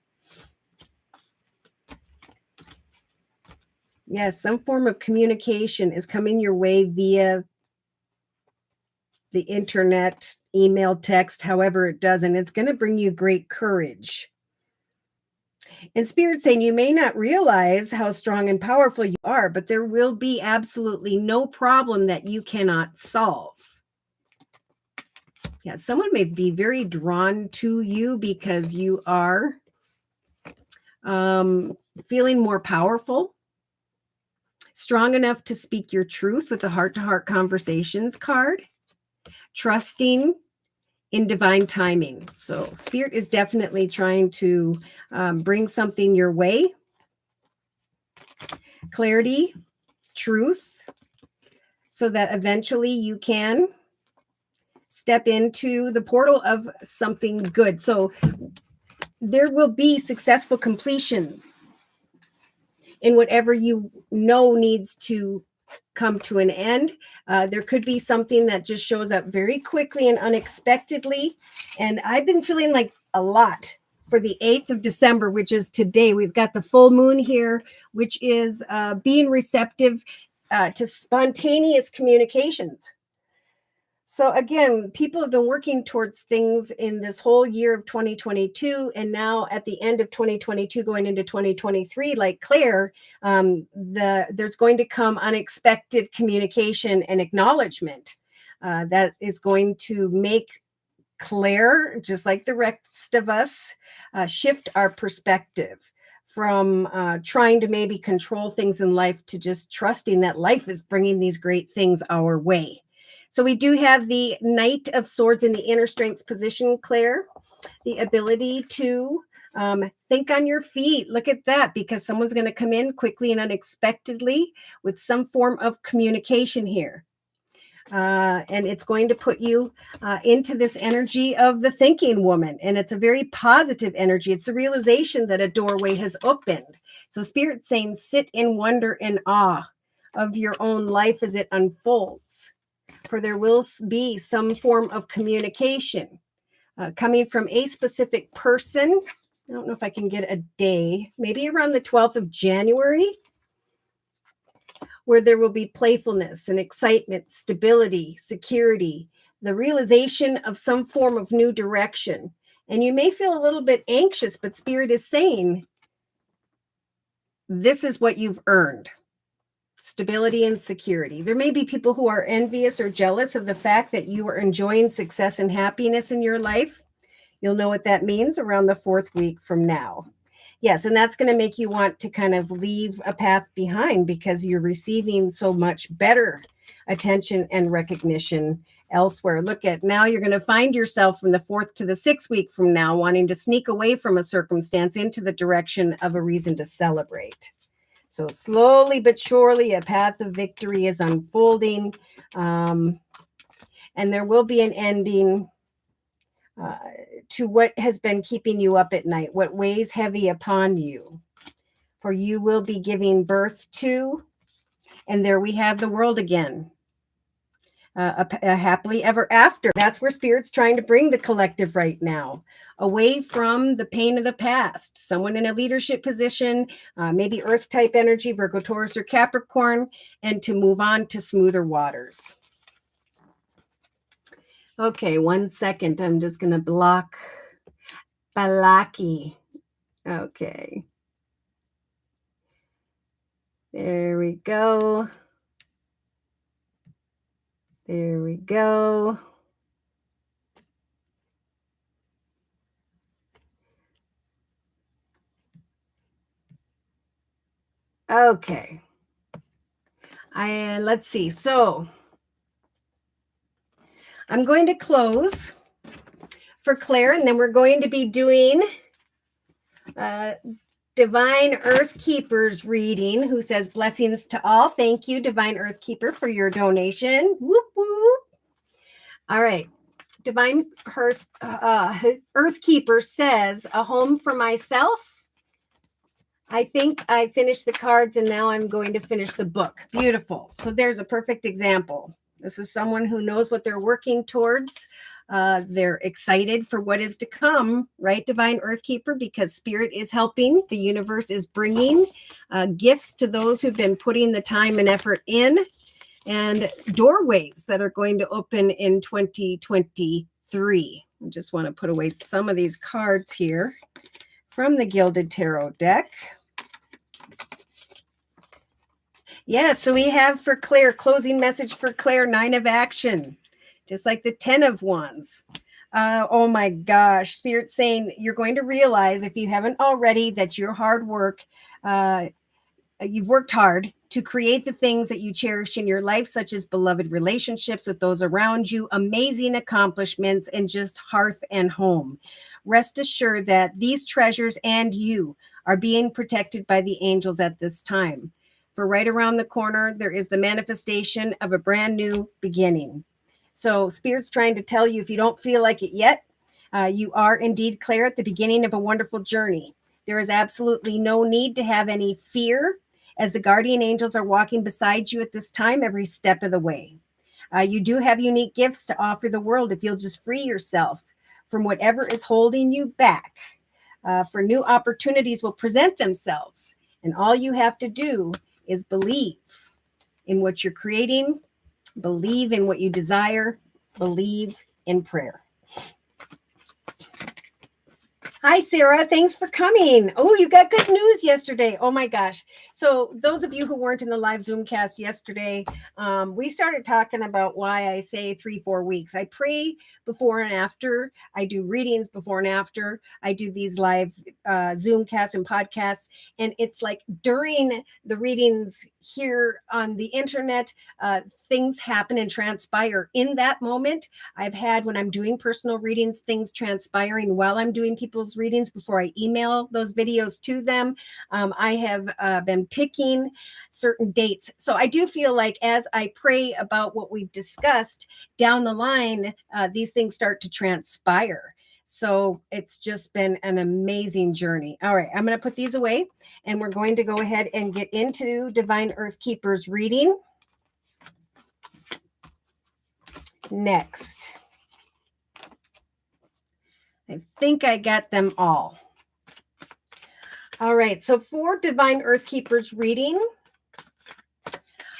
Yes, some form of communication is coming your way via the internet, email, text, however it does, and it's going to bring you great courage. And Spirit saying you may not realize how strong and powerful you are, but there will be absolutely no problem that you cannot solve. Yeah, someone may be very drawn to you because you are feeling more powerful, strong enough to speak your truth with the heart-to-heart conversations card, trusting in divine timing. So Spirit is definitely trying to bring something your way. Clarity, truth, so that eventually you can step into the portal of something good. So there will be successful completions in whatever you know needs to come to an end. There could be something that just shows up very quickly and unexpectedly. And I've been feeling like a lot for the 8th of December, which is today. We've got the full moon here, which is being receptive to spontaneous communications. So again, people have been working towards things in this whole year of 2022, and now at the end of 2022, going into 2023, like Claire, there's going to come unexpected communication and acknowledgement that is going to make Claire, just like the rest of us, shift our perspective from trying to maybe control things in life to just trusting that life is bringing these great things our way. So we do have the Knight of Swords in the inner strengths position, Claire, the ability to think on your feet. Look at that, because someone's going to come in quickly and unexpectedly with some form of communication here. And it's going to put you into this energy of the thinking woman. And it's a very positive energy. It's the realization that a doorway has opened. So Spirit's saying, sit in wonder and awe of your own life as it unfolds. For there will be some form of communication coming from a specific person. I don't know if I can get a day, maybe around the 12th of January, where there will be playfulness and excitement, stability, security, the realization of some form of new direction. And you may feel a little bit anxious, but Spirit is saying, this is what you've earned. Stability and security. There may be people who are envious or jealous of the fact that you are enjoying success and happiness in your life. You'll know what that means around the fourth week from now. Yes, and that's going to make you want to kind of leave a path behind because you're receiving so much better attention and recognition elsewhere. Look at now, you're going to find yourself from the 4th to the 6th week from now wanting to sneak away from a circumstance into the direction of a reason to celebrate. So slowly but surely, a path of victory is unfolding, and there will be an ending to what has been keeping you up at night, what weighs heavy upon you. For you will be giving birth to, and there we have the world again. A happily ever after. That's where Spirit's trying to bring the collective right now, away from the pain of the past. Someone in a leadership position, maybe Earth type energy, Virgo, Taurus, or Capricorn, and to move on to smoother waters. Okay, 1 second. I'm just going to block Balaki. Okay. There we go. There we go. Okay. Let's see. So I'm going to close for Claire, and then we're going to be doing Divine Earth Keeper's reading, who says blessings to all. Thank you, Divine Earth Keeper, for your donation. Whoop, whoop. All right. Divine Earth Keeper says, a home for myself. I think I finished the cards and now I'm going to finish the book. Beautiful. So there's a perfect example. This is someone who knows what they're working towards. They're excited for what is to come, right, Divine Earth Keeper? Because Spirit is helping. The universe is bringing gifts to those who've been putting the time and effort in, and doorways that are going to open in 2023. I just want to put away some of these cards here from the Gilded Tarot deck. Yeah, so we have for Claire, closing message for Claire, 9 of action, just like the 10 of wands. Oh my gosh, Spirit's saying you're going to realize, if you haven't already, that your hard work, you've worked hard to create the things that you cherish in your life, such as beloved relationships with those around you, amazing accomplishments, and just hearth and home. Rest assured that these treasures and you are being protected by the angels at this time. For right around the corner, there is the manifestation of a brand new beginning. So Spirit's trying to tell you, if you don't feel like it yet, you are indeed, Claire, at the beginning of a wonderful journey. There is absolutely no need to have any fear, as the guardian angels are walking beside you at this time every step of the way. You do have unique gifts to offer the world if you'll just free yourself from whatever is holding you back. For new opportunities will present themselves, and all you have to do is believe in what you're creating, believe in what you desire, believe in prayer. Hi, Sarah. Thanks for coming. Oh, you got good news yesterday. Oh, my gosh. So those of you who weren't in the live Zoomcast yesterday, we started talking about why I say 3-4 weeks. I pray before and after. I do readings before and after. I do these live Zoomcasts and podcasts. And it's like during the readings here on the internet, things happen and transpire in that moment. I've had, when I'm doing personal readings, things transpiring while I'm doing people's readings before I email those videos to them. I have been picking certain dates. So I do feel like as I pray about what we've discussed down the line, these things start to transpire. So it's just been an amazing journey. All right, I'm going to put these away and we're going to go ahead and get into Divine Earth Keeper's reading. Next. I think I got them all. All right, so for Divine Earth Keeper's reading,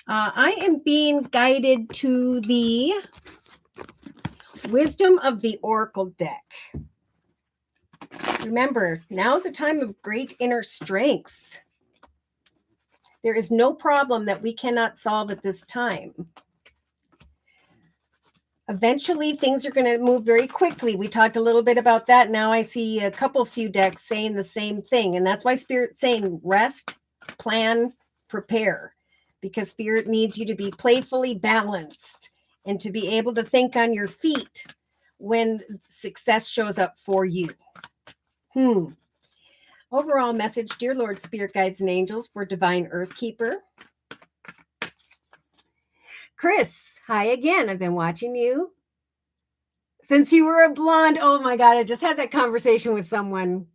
I am being guided to the Wisdom of the Oracle deck. Remember, now is a time of great inner strength. There is no problem that we cannot solve at this time. Eventually, things are going to move very quickly. We talked a little bit about that. Now I see a few decks saying the same thing. And that's why Spirit's saying rest, plan, prepare. Because Spirit needs you to be playfully balanced and to be able to think on your feet when success shows up for you. Overall message, dear Lord, Spirit Guides and Angels, for Divine Earth Keeper. Chris, hi again. I've been watching you since you were a blonde. Oh my God, I just had that conversation with someone.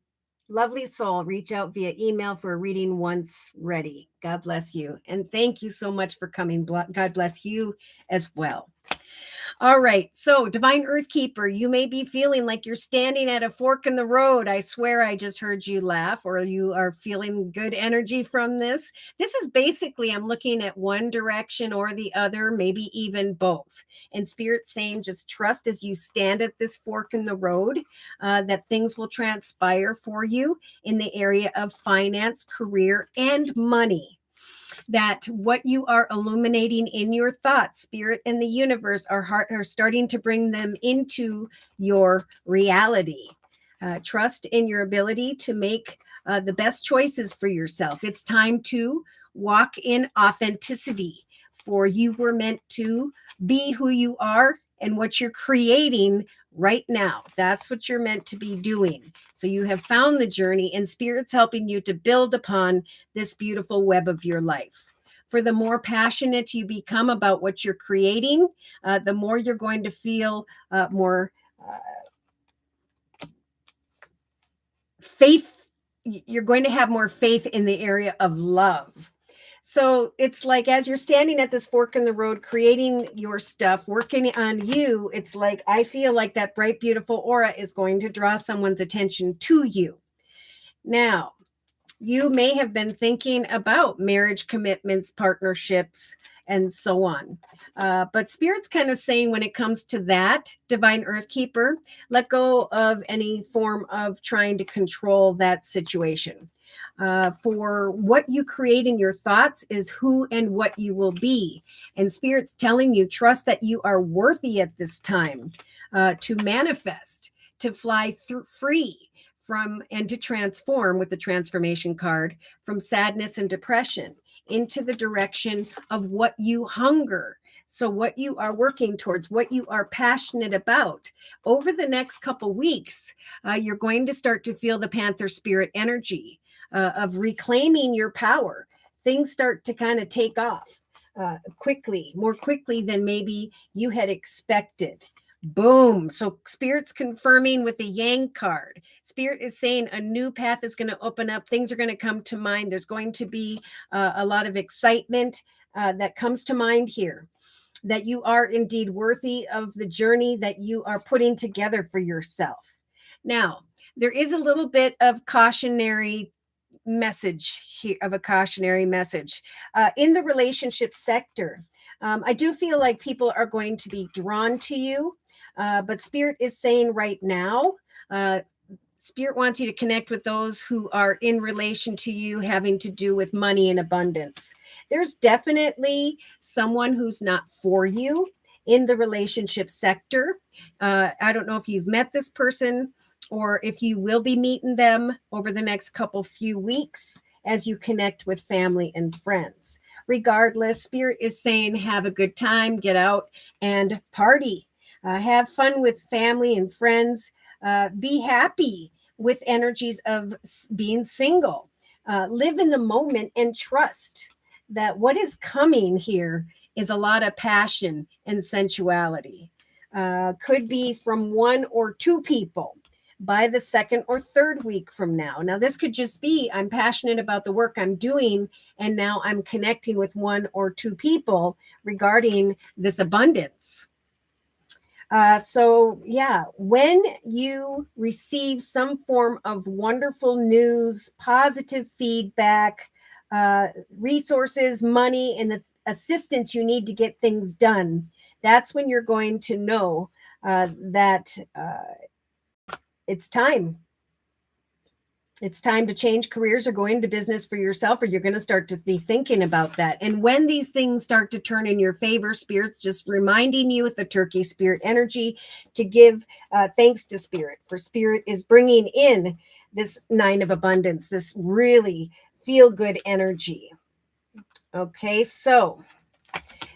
Lovely soul. Reach out via email for a reading once ready. God bless you. And thank you so much for coming. God bless you as well. All right. So, Divine Earth Keeper, you may be feeling like you're standing at a fork in the road. I swear I just heard you laugh, or you are feeling good energy from this. This is basically, I'm looking at one direction or the other, maybe even both. And Spirit's saying, just trust as you stand at this fork in the road, that things will transpire for you in the area of finance, career, and money. That what you are illuminating in your thoughts, Spirit and the universe are starting to bring them into your reality. Trust in your ability to make the best choices for yourself. It's time to Walk in authenticity, for you were meant to be who you are and what you're creating right now. That's what you're meant to be doing. So you have found the journey, and Spirit's helping you to build upon this beautiful web of your life. For the more passionate you become about what you're creating, the more you're going to feel more faith. You're going to have more faith in the area of love. So it's like, as you're standing at this fork in the road, creating your stuff, working on you, it's like, I feel like that bright, beautiful aura is going to draw someone's attention to you. Now, you may have been thinking about marriage commitments, partnerships, and so on. But Spirit's kind of saying, when it comes to that, Divine Earth Keeper, let go of any form of trying to control that situation. For what you create in your thoughts is who and what you will be. And Spirit's telling you, trust that you are worthy at this time to manifest, to fly free from, and to transform with the transformation card, from sadness and depression into the direction of what you hunger. So what you are working towards, what you are passionate about. Over the next couple weeks, you're going to start to feel the Panther Spirit energy of reclaiming your power. Things start to kind of take off quickly, more quickly than maybe you had expected. Boom. So Spirit's confirming with the Yang card. Spirit is saying a new path is going to open up. Things are going to come to mind. There's going to be a lot of excitement that comes to mind here, that you are indeed worthy of the journey that you are putting together for yourself. Now, there is a little bit of cautionary message here, of a cautionary message in the relationship sector. I do feel like people are going to be drawn to you, but Spirit is saying right now, Spirit wants you to connect with those who are in relation to you, having to do with money and abundance. There's definitely someone who's not for you in the relationship sector. I don't know if you've met this person or if you will be meeting them over the next few weeks as you connect with family and friends. Regardless, Spirit is saying, have a good time, get out and party. Have fun with family and friends. Be happy with energies of being single. Live in the moment and trust that what is coming here is a lot of passion and sensuality. Could be from one or two people by the second or third week from now. Now, this could just be, I'm passionate about the work I'm doing, and now I'm connecting with one or two people regarding this abundance. So yeah, when you receive some form of wonderful news, positive feedback, resources, money, and the assistance you need to get things done, that's when you're going to know that it's time. It's time to change careers or go into business for yourself, or you're going to start to be thinking about that. And when these things start to turn in your favor, Spirit's just reminding you with the Turkey Spirit energy to give thanks to Spirit, for Spirit is bringing in this 9 of abundance, this really feel good energy. Okay, so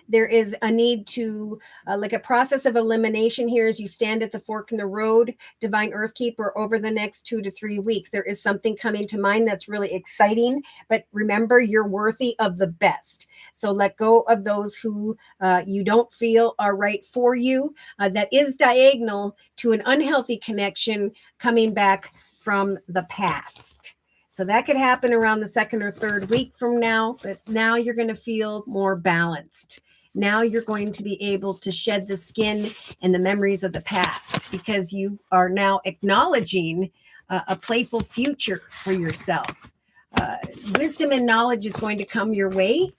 there is a need to, like a process of elimination here as you stand at the fork in the road, Divine Earth Keeper, over the next 2 to 3 weeks. There is something coming to mind that's really exciting, but remember, you're worthy of the best. So let go of those who you don't feel are right for you. That is diagonal to an unhealthy connection coming back from the past. So that could happen around the second or third week from now, but now you're going to feel more balanced. Now you're going to be able to shed the skin and the memories of the past, because you are now acknowledging a playful future for yourself. Wisdom and knowledge is going to come your way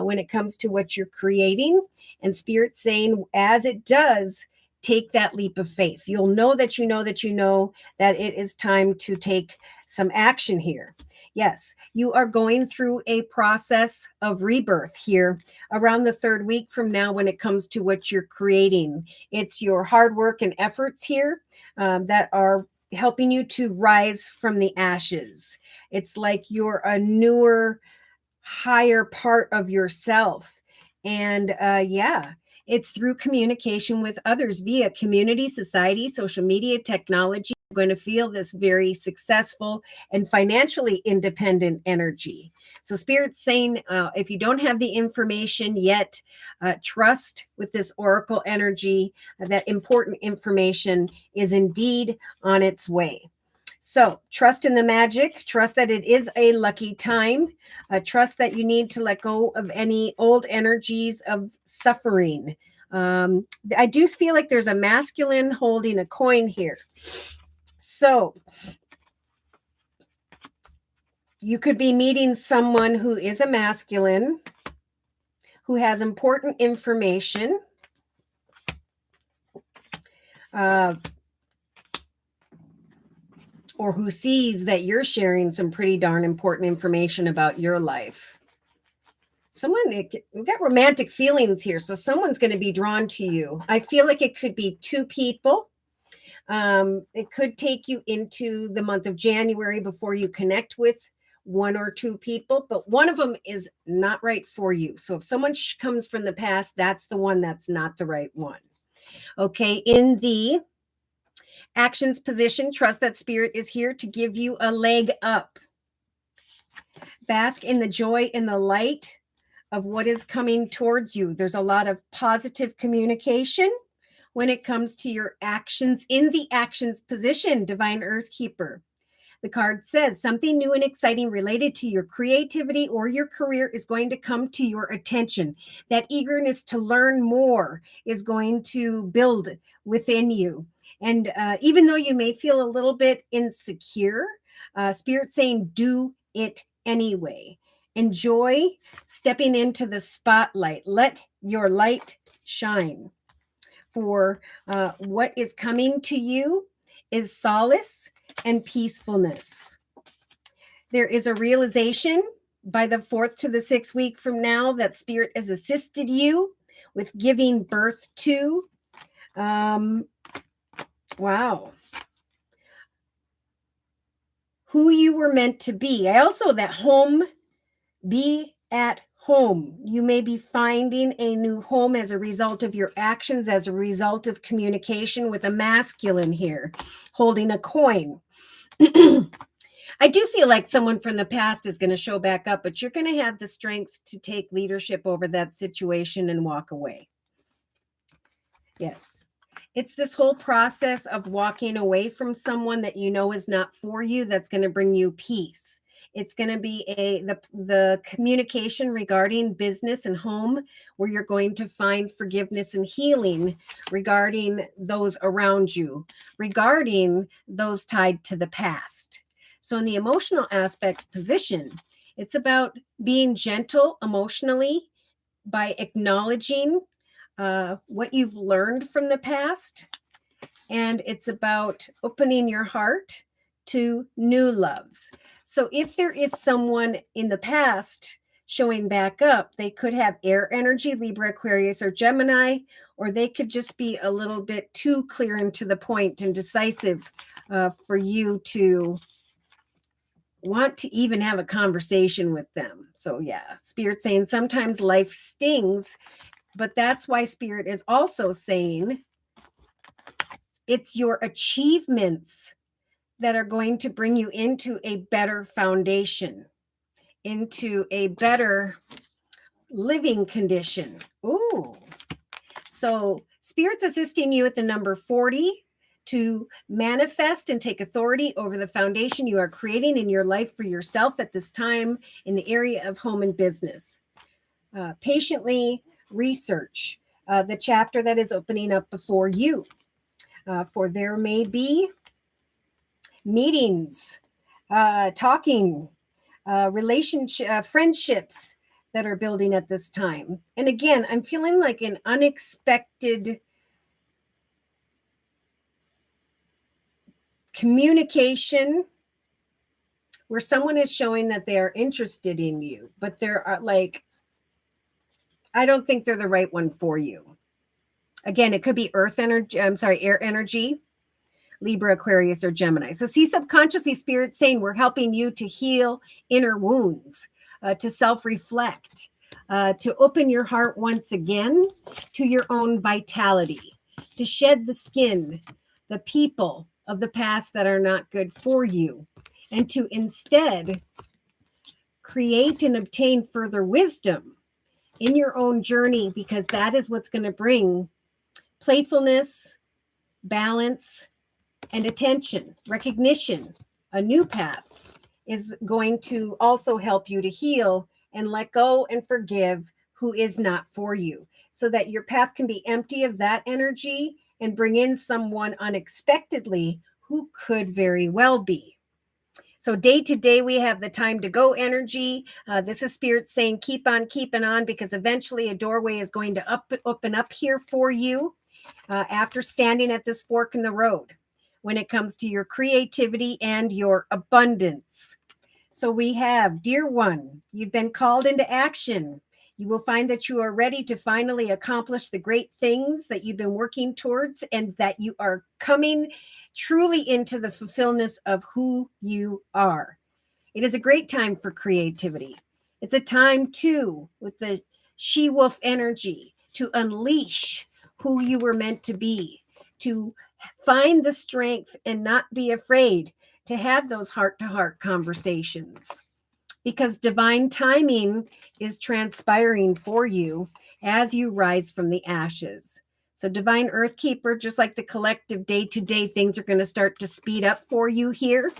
when it comes to what you're creating. And Spirit's saying, as it does, take that leap of faith. You'll know that you know that you know that it is time to take some action here. Yes, you are going through a process of rebirth here around the third week from now when it comes to what you're creating. It's your hard work and efforts here that are helping you to rise from the ashes. It's like you're a newer, higher part of yourself. And yeah, it's through communication with others via community, society, social media, technology. You're going to feel this very successful and financially independent energy. So Spirit's saying, if you don't have the information yet, trust with this oracle energy, that important information is indeed on its way. So trust in the magic, trust that it is a lucky time, trust that you need to let go of any old energies of suffering. I do feel like there's a masculine holding a coin here. So you could be meeting someone who is a masculine, who has important information. Or who sees that you're sharing some pretty darn important information about your life. We've got romantic feelings here, so someone's going to be drawn to you. I feel like it could be two people. It could take you into the month of January before you connect with one or two people, but one of them is not right for you. So if someone comes from the past, that's the one that's not the right one. Okay, in the actions position, trust that Spirit is here to give you a leg up. Bask in the joy and the light of what is coming towards you. There's a lot of positive communication when it comes to your actions in the actions position, Divine Earth Keeper. The card says something new and exciting related to your creativity or your career is going to come to your attention. That eagerness to learn more is going to build within you. And even though you may feel a little bit insecure, Spirit's saying do it anyway. Enjoy stepping into the spotlight. Let your light shine. For what is coming to you is solace and peacefulness. There is a realization by the 4th to the 6th week from now that Spirit has assisted you with giving birth to. Wow. Who you were meant to be. I also, that home, be at home. You may be finding a new home as a result of your actions, as a result of communication with a masculine here, holding a coin. I do feel like someone from the past is going to show back up, but you're going to have the strength to take leadership over that situation and walk away. Yes. It's this whole process of walking away from someone that you know is not for you that's going to bring you peace. It's going to be the communication regarding business and home where you're going to find forgiveness and healing regarding those around you, regarding those tied to the past. So in the emotional aspects position, it's about being gentle emotionally by acknowledging what you've learned from the past. And it's about opening your heart to new loves. So if there is someone in the past showing back up, they could have air energy, Libra, Aquarius, or Gemini, or they could just be a little bit too clear and to the point and decisive for you to want to even have a conversation with them. So yeah, Spirit saying sometimes life stings, but that's why Spirit is also saying it's your achievements that are going to bring you into a better foundation, into a better living condition. Ooh. So Spirit's assisting you at the number 40 to manifest and take authority over the foundation you are creating in your life for yourself at this time in the area of home and business. Patiently research the chapter that is opening up before you. For there may be meetings, talking, relationship, friendships that are building at this time. And again, I'm feeling like an unexpected communication where someone is showing that they are interested in you, but there are like, I don't think they're the right one for you. Again, it could be air energy, Libra, Aquarius, or Gemini. So see subconsciously Spirit saying we're helping you to heal inner wounds. to self-reflect, to open your heart once again to your own vitality, to shed the skin, the people of the past that are not good for you, and to instead create and obtain further wisdom in your own journey, because that is what's going to bring playfulness, balance, and attention, recognition. A new path is going to also help you to heal and let go and forgive who is not for you, so that your path can be empty of that energy and bring in someone unexpectedly who could very well be. So day to day, we have the time to go energy. This is Spirit saying, keep on keeping on, because eventually a doorway is going to open up here for you after standing at this fork in the road when it comes to your creativity and your abundance. So we have, dear one, you've been called into action. You will find that you are ready to finally accomplish the great things that you've been working towards, and that you are coming truly into the fulfillment of who you are. It is a great time for creativity. It's a time too, with the she-wolf energy, to unleash who you were meant to be, to find the strength and not be afraid to have those heart-to-heart conversations, because divine timing is transpiring for you as you rise from the ashes. So divine earth keeper, just like the collective day-to-day things are going to start to speed up for you here.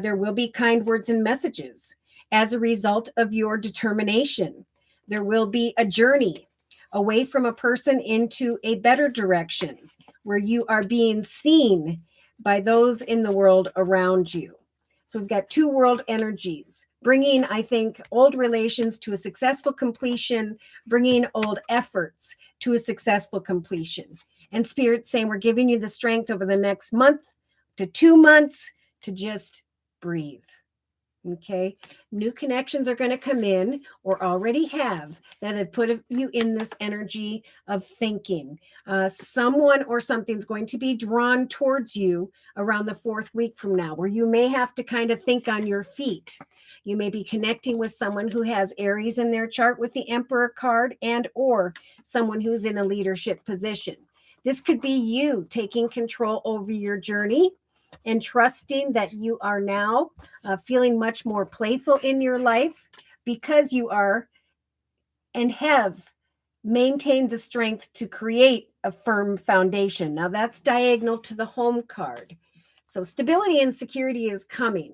There will be kind words and messages as a result of your determination. There will be a journey away from a person into a better direction, where you are being seen by those in the world around you. So we've got two world energies, bringing, I think, old relations to a successful completion, bringing old efforts to a successful completion. And Spirit's saying, we're giving you the strength over the next month to 2 months to just breathe. Okay. New connections are going to come in, or already have, that have put you in this energy of thinking. Someone or something's going to be drawn towards you around the 4th week from now, where you may have to kind of think on your feet. You may be connecting with someone who has Aries in their chart with the Emperor card, and or someone who's in a leadership position. This could be you taking control over your journey and trusting that you are now feeling much more playful in your life, because you are and have maintained the strength to create a firm foundation. Now that's diagonal to the home card. So stability and security is coming.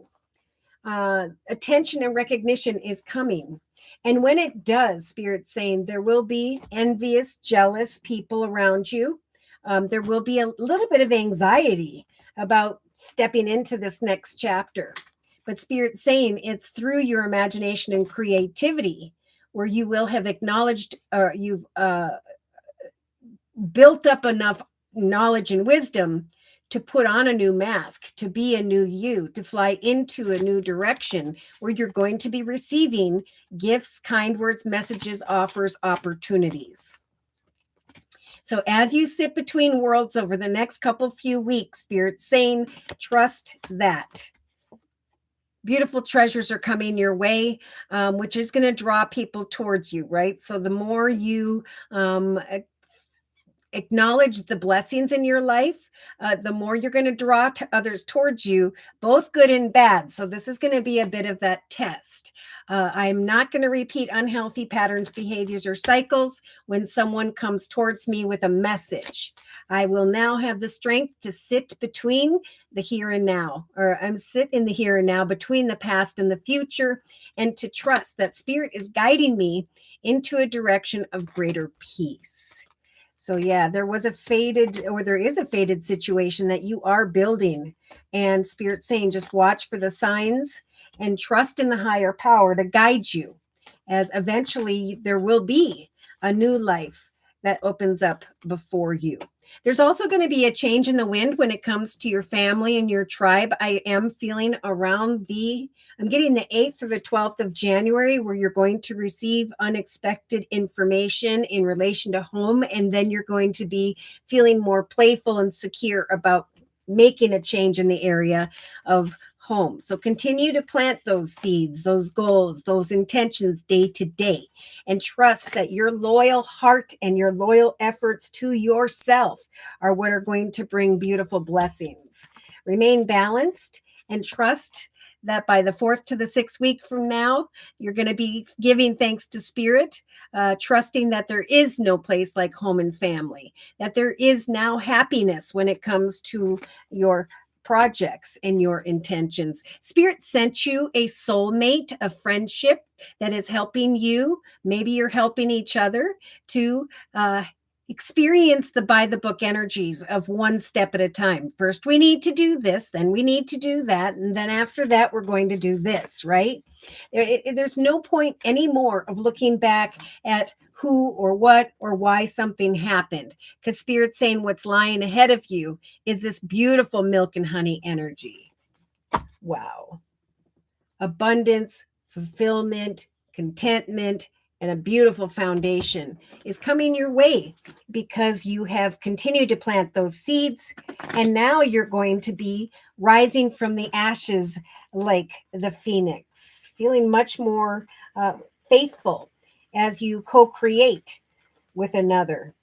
Attention and recognition is coming. And when it does, Spirit's saying, there will be envious, jealous people around you. There will be a little bit of anxiety about stepping into this next chapter. But Spirit's saying it's through your imagination and creativity where you will have acknowledged, or you've built up enough knowledge and wisdom to put on a new mask, to be a new you, to fly into a new direction where you're going to be receiving gifts, kind words, messages, offers, opportunities. So as you sit between worlds over the next few weeks, Spirit's saying, trust that. Beautiful treasures are coming your way, which is going to draw people towards you, right? So the more you acknowledge the blessings in your life, the more you're going to draw others towards you, both good and bad. So this is going to be a bit of that test. I'm not going to repeat unhealthy patterns, behaviors, or cycles when someone comes towards me with a message. I will now have the strength to sit between the here and now, or I'm sit in the here and now between the past and the future, and to trust that Spirit is guiding me into a direction of greater peace. So yeah, there is a fated situation that you are building, and Spirit's saying, just watch for the signs and trust in the higher power to guide you, as eventually there will be a new life that opens up before you. There's also going to be a change in the wind when it comes to your family and your tribe. I am feeling around I'm getting the 8th or the 12th of January, where you're going to receive unexpected information in relation to home. And then you're going to be feeling more playful and secure about making a change in the area of home. So continue to plant those seeds, those goals, those intentions day to day, and trust that your loyal heart and your loyal efforts to yourself are what are going to bring beautiful blessings. Remain balanced and trust that by the 4th to the 6th week from now, you're going to be giving thanks to Spirit, trusting that there is no place like home and family, that there is now happiness when it comes to your projects and your intentions. Spirit sent you a soulmate, a friendship that is helping you. Maybe you're helping each other to experience the by the book energies of one step at a time. First, we need to do this, then we need to do that. And then after that, we're going to do this, right? There's no point anymore of looking back at who or what or why something happened, because Spirit's saying what's lying ahead of you is this beautiful milk and honey energy. Wow. Abundance, fulfillment, contentment, and a beautiful foundation is coming your way because you have continued to plant those seeds. And now you're going to be rising from the ashes like the phoenix, feeling much more faithful as you co-create with another.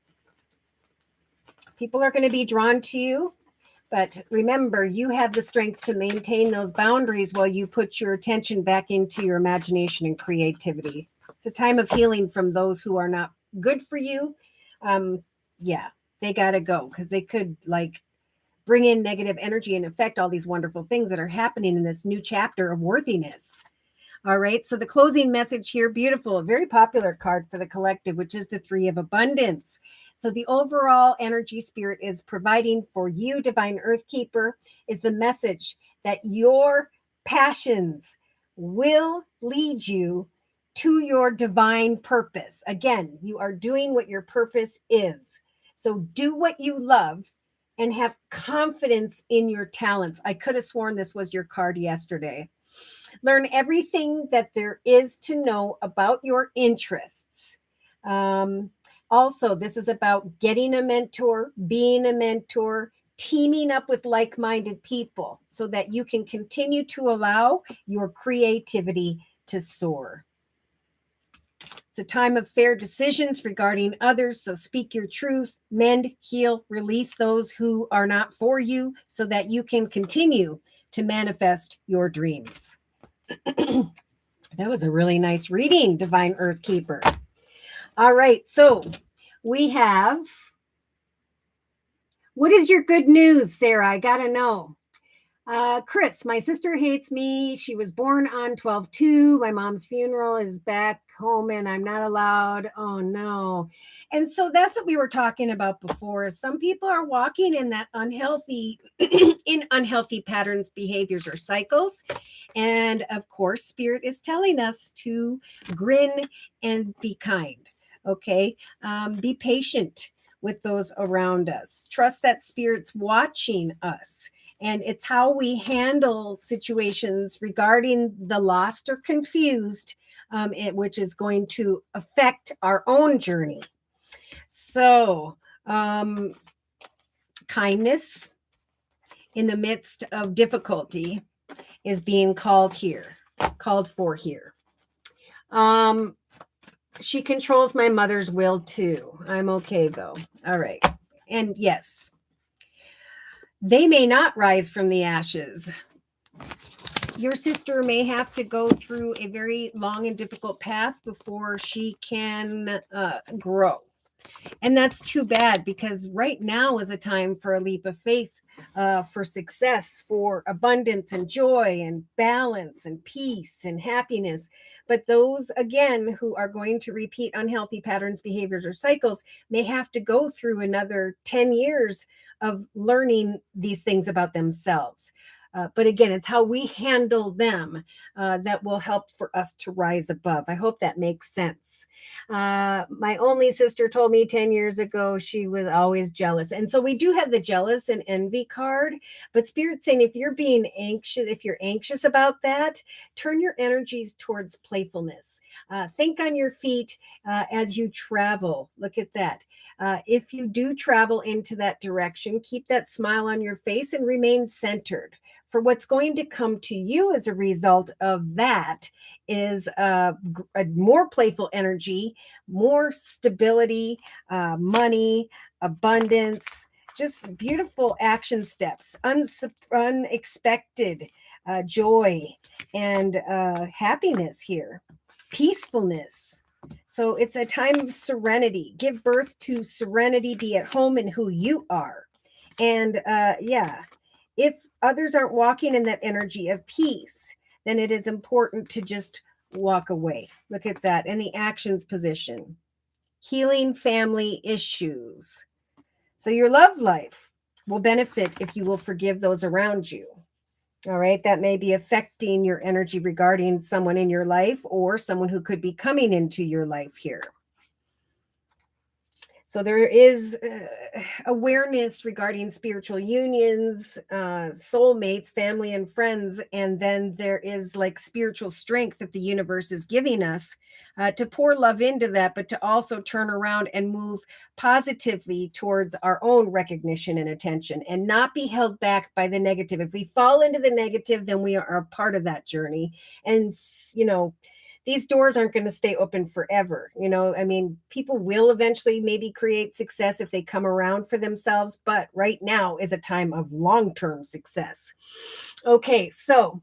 People are going to be drawn to you. But remember, you have the strength to maintain those boundaries while you put your attention back into your imagination and creativity. It's a time of healing from those who are not good for you. They got to go because they could bring in negative energy and affect all these wonderful things that are happening in this new chapter of worthiness. All right. So the closing message here, beautiful, a very popular card for the collective, which is the 3 of abundance. So the overall energy Spirit is providing for you, Divine Earth Keeper, is the message that your passions will lead you to your divine purpose. Again, you are doing what your purpose is. So do what you love and have confidence in your talents. I could have sworn this was your card yesterday. Learn everything that there is to know about your interests. Also, this is about getting a mentor, being a mentor, teaming up with like-minded people so that you can continue to allow your creativity to soar. It's a time of fair decisions regarding others, so speak your truth, mend, heal, release those who are not for you so that you can continue to manifest your dreams. That was a really nice reading, Divine Earth Keeper. All right, so we have, what is your good news, Sarah? I got to know. Chris, my sister hates me. She was born on 12/2. My mom's funeral is back home and I'm not allowed. Oh, no. And so that's what we were talking about before. Some people are walking in that unhealthy, in unhealthy patterns, behaviors, or cycles. And of course, Spirit is telling us to grin and be kind. Okay. Be patient with those around us. Trust that Spirit's watching us. And it's how we handle situations regarding the lost or confused, which is going to affect our own journey. So, kindness in the midst of difficulty is being called for here. She controls my mother's will too. I'm okay though. All right. And yes, they may not rise from the ashes. Your sister may have to go through a very long and difficult path before she can grow. And that's too bad because right now is a time for a leap of faith, for success, for abundance and joy and balance and peace and happiness. But those, again, who are going to repeat unhealthy patterns, behaviors, or cycles may have to go through another 10 years of learning these things about themselves. But again, it's how we handle them that will help for us to rise above. I hope that makes sense. My only sister told me 10 years ago she was always jealous. And so we do have the jealous and envy card. But Spirit's saying if you're being anxious, if you're anxious about that, turn your energies towards playfulness. Think on your feet as you travel. Look at that. If you do travel into that direction, keep that smile on your face and remain centered. for what's going to come to you as a result of that is a more playful energy, more stability, money, abundance, just beautiful action steps, unexpected joy and happiness here, peacefulness. So it's a time of serenity. Give birth to serenity, be at home in who you are. And if others aren't walking in that energy of peace, then it is important to just walk away. Look at that in the actions position. Healing family issues. So your love life will benefit if you will forgive those around you. All right. That may be affecting your energy regarding someone in your life or someone who could be coming into your life here. So there is awareness regarding spiritual unions, soulmates, family and friends. And then there is like spiritual strength that the universe is giving us to pour love into that, but to also turn around and move positively towards our own recognition and attention and not be held back by the negative. If we fall into the negative, then we are a part of that journey. And, these doors aren't going to stay open forever. I mean, people will eventually maybe create success if they come around for themselves, but right now is a time of long-term success. Okay, so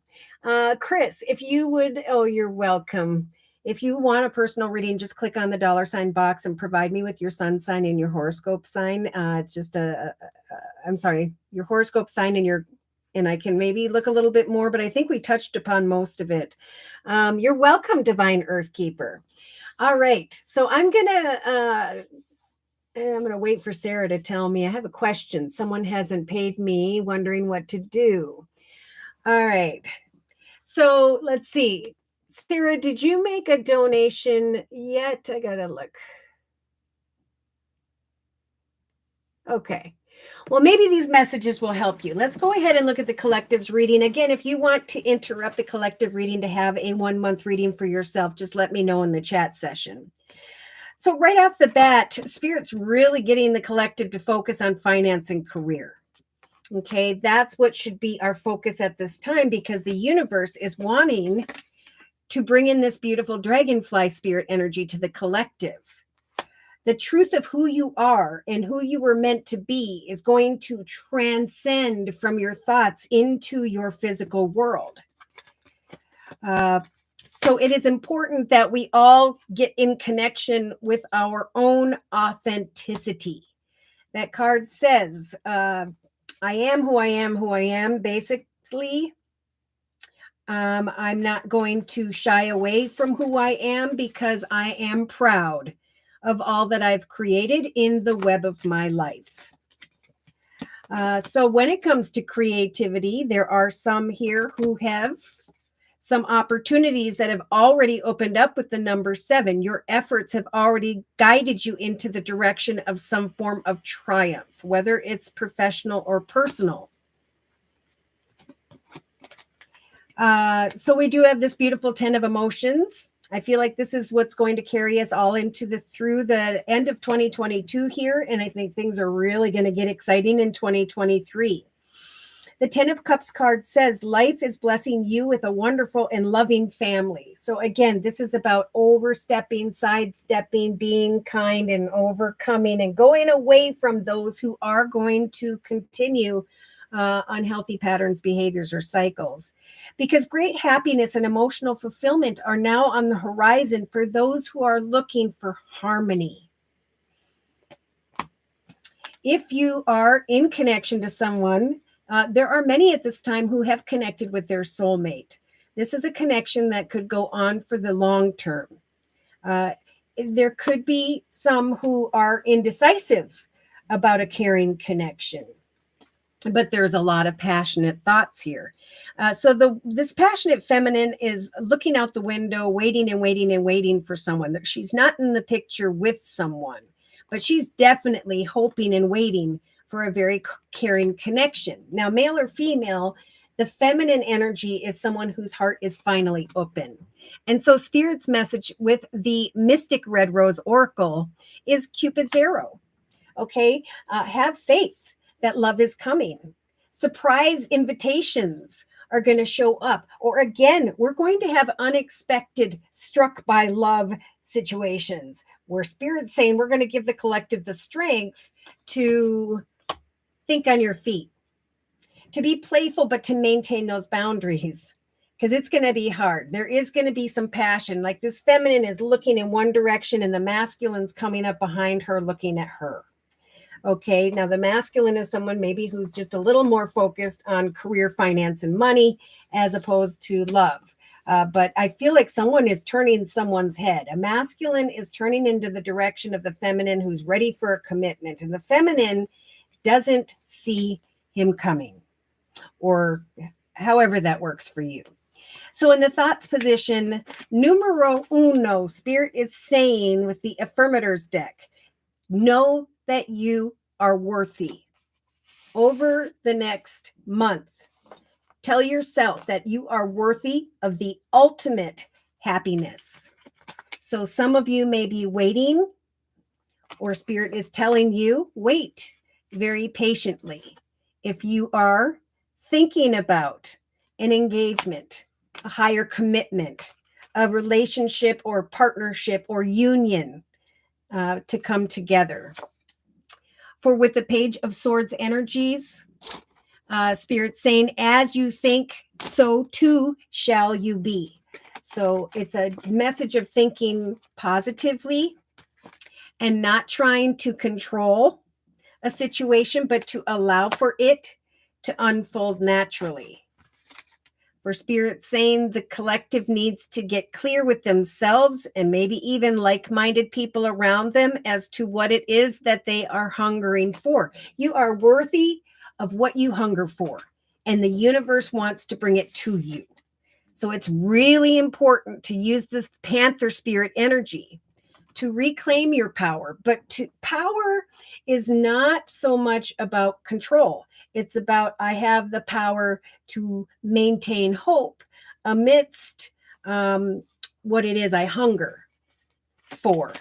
Chris, if you would, you're welcome. If you want a personal reading, just click on the $ box and provide me with your sun sign and your horoscope sign. It's just your horoscope sign and I can maybe look a little bit more, but I think we touched upon most of it. You're welcome, Divine Earth Keeper. All right. So I'm going to wait for Sarah to tell me. I have a question. Someone hasn't paid me, wondering what to do. All right. So let's see. Sarah, did you make a donation yet? I got to look. Okay. Well, maybe these messages will help you. Let's go ahead and look at the collective's reading. Again, if you want to interrupt the collective reading to have a 1-month reading for yourself, just let me know in the chat session. So right off the bat, Spirit's really getting the collective to focus on finance and career. Okay, that's what should be our focus at this time because the universe is wanting to bring in this beautiful dragonfly spirit energy to the collective. The truth of who you are and who you were meant to be is going to transcend from your thoughts into your physical world. So it is important that we all get in connection with our own authenticity. That card says, I am who I am, who I am. Basically, I'm not going to shy away from who I am because I am proud of all that I've created in the web of my life. So when it comes to creativity, there are some here who have some opportunities that have already opened up with the number 7. Your efforts have already guided you into the direction of some form of triumph, whether it's professional or personal. So we do have this beautiful 10 of emotions. I feel like this is what's going to carry us all through the end of 2022 here. And I think things are really going to get exciting in 2023. The 10 of Cups card says life is blessing you with a wonderful and loving family. So again, this is about overstepping, sidestepping, being kind and overcoming and going away from those who are going to continue unhealthy patterns, behaviors, or cycles. Because great happiness and emotional fulfillment are now on the horizon for those who are looking for harmony. If you are in connection to someone, there are many at this time who have connected with their soulmate. This is a connection that could go on for the long term. There could be some who are indecisive about a caring connection. But there's a lot of passionate thoughts here. So this passionate feminine is looking out the window, waiting and waiting and waiting for someone. She's not in the picture with someone, but she's definitely hoping and waiting for a very caring connection. Now, male or female, the feminine energy is someone whose heart is finally open. And so Spirit's message with the Mystic Red Rose Oracle is Cupid's arrow. Okay, have faith that love is coming. Surprise invitations are going to show up. Or again, we're going to have unexpected struck by love situations where Spirit's saying we're going to give the collective the strength to think on your feet, to be playful, but to maintain those boundaries, because it's going to be hard. There is going to be some passion. Like this feminine is looking in one direction and the masculine's coming up behind her looking at her. Okay, now the masculine is someone maybe who's just a little more focused on career, finance, and money as opposed to love. But I feel like someone is turning someone's head. A masculine is turning into the direction of the feminine who's ready for a commitment. And the feminine doesn't see him coming, or however that works for you. So in the thoughts position, numero uno, Spirit is saying with the affirmators deck, know that you are worthy. Over the next month, tell yourself that you are worthy of the ultimate happiness. So some of you may be waiting, or Spirit is telling you, wait very patiently. If you are thinking about an engagement, a higher commitment, a relationship or partnership or union to come together. For with the Page of Swords energies, Spirit saying, as you think, so too shall you be. So it's a message of thinking positively and not trying to control a situation, but to allow for it to unfold naturally. For Spirit saying the collective needs to get clear with themselves and maybe even like-minded people around them as to what it is that they are hungering for. You are worthy of what you hunger for, and the universe wants to bring it to you. So it's really important to use this Panther Spirit energy to reclaim your power. But power is not so much about control. It's about, I have the power to maintain hope amidst what it is I hunger for.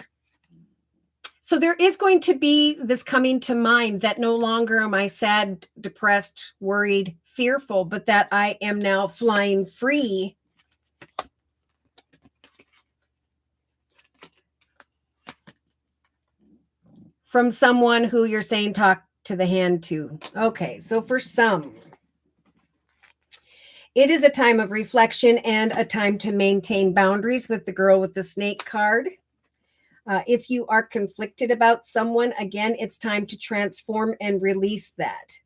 So there is going to be this coming to mind that no longer am I sad, depressed, worried, fearful, but that I am now flying free from someone who you're saying talk to the hand to. Okay, so for some, it is a time of reflection and a time to maintain boundaries with the girl with the snake card. If you are conflicted about someone, again, it's time to transform and release that.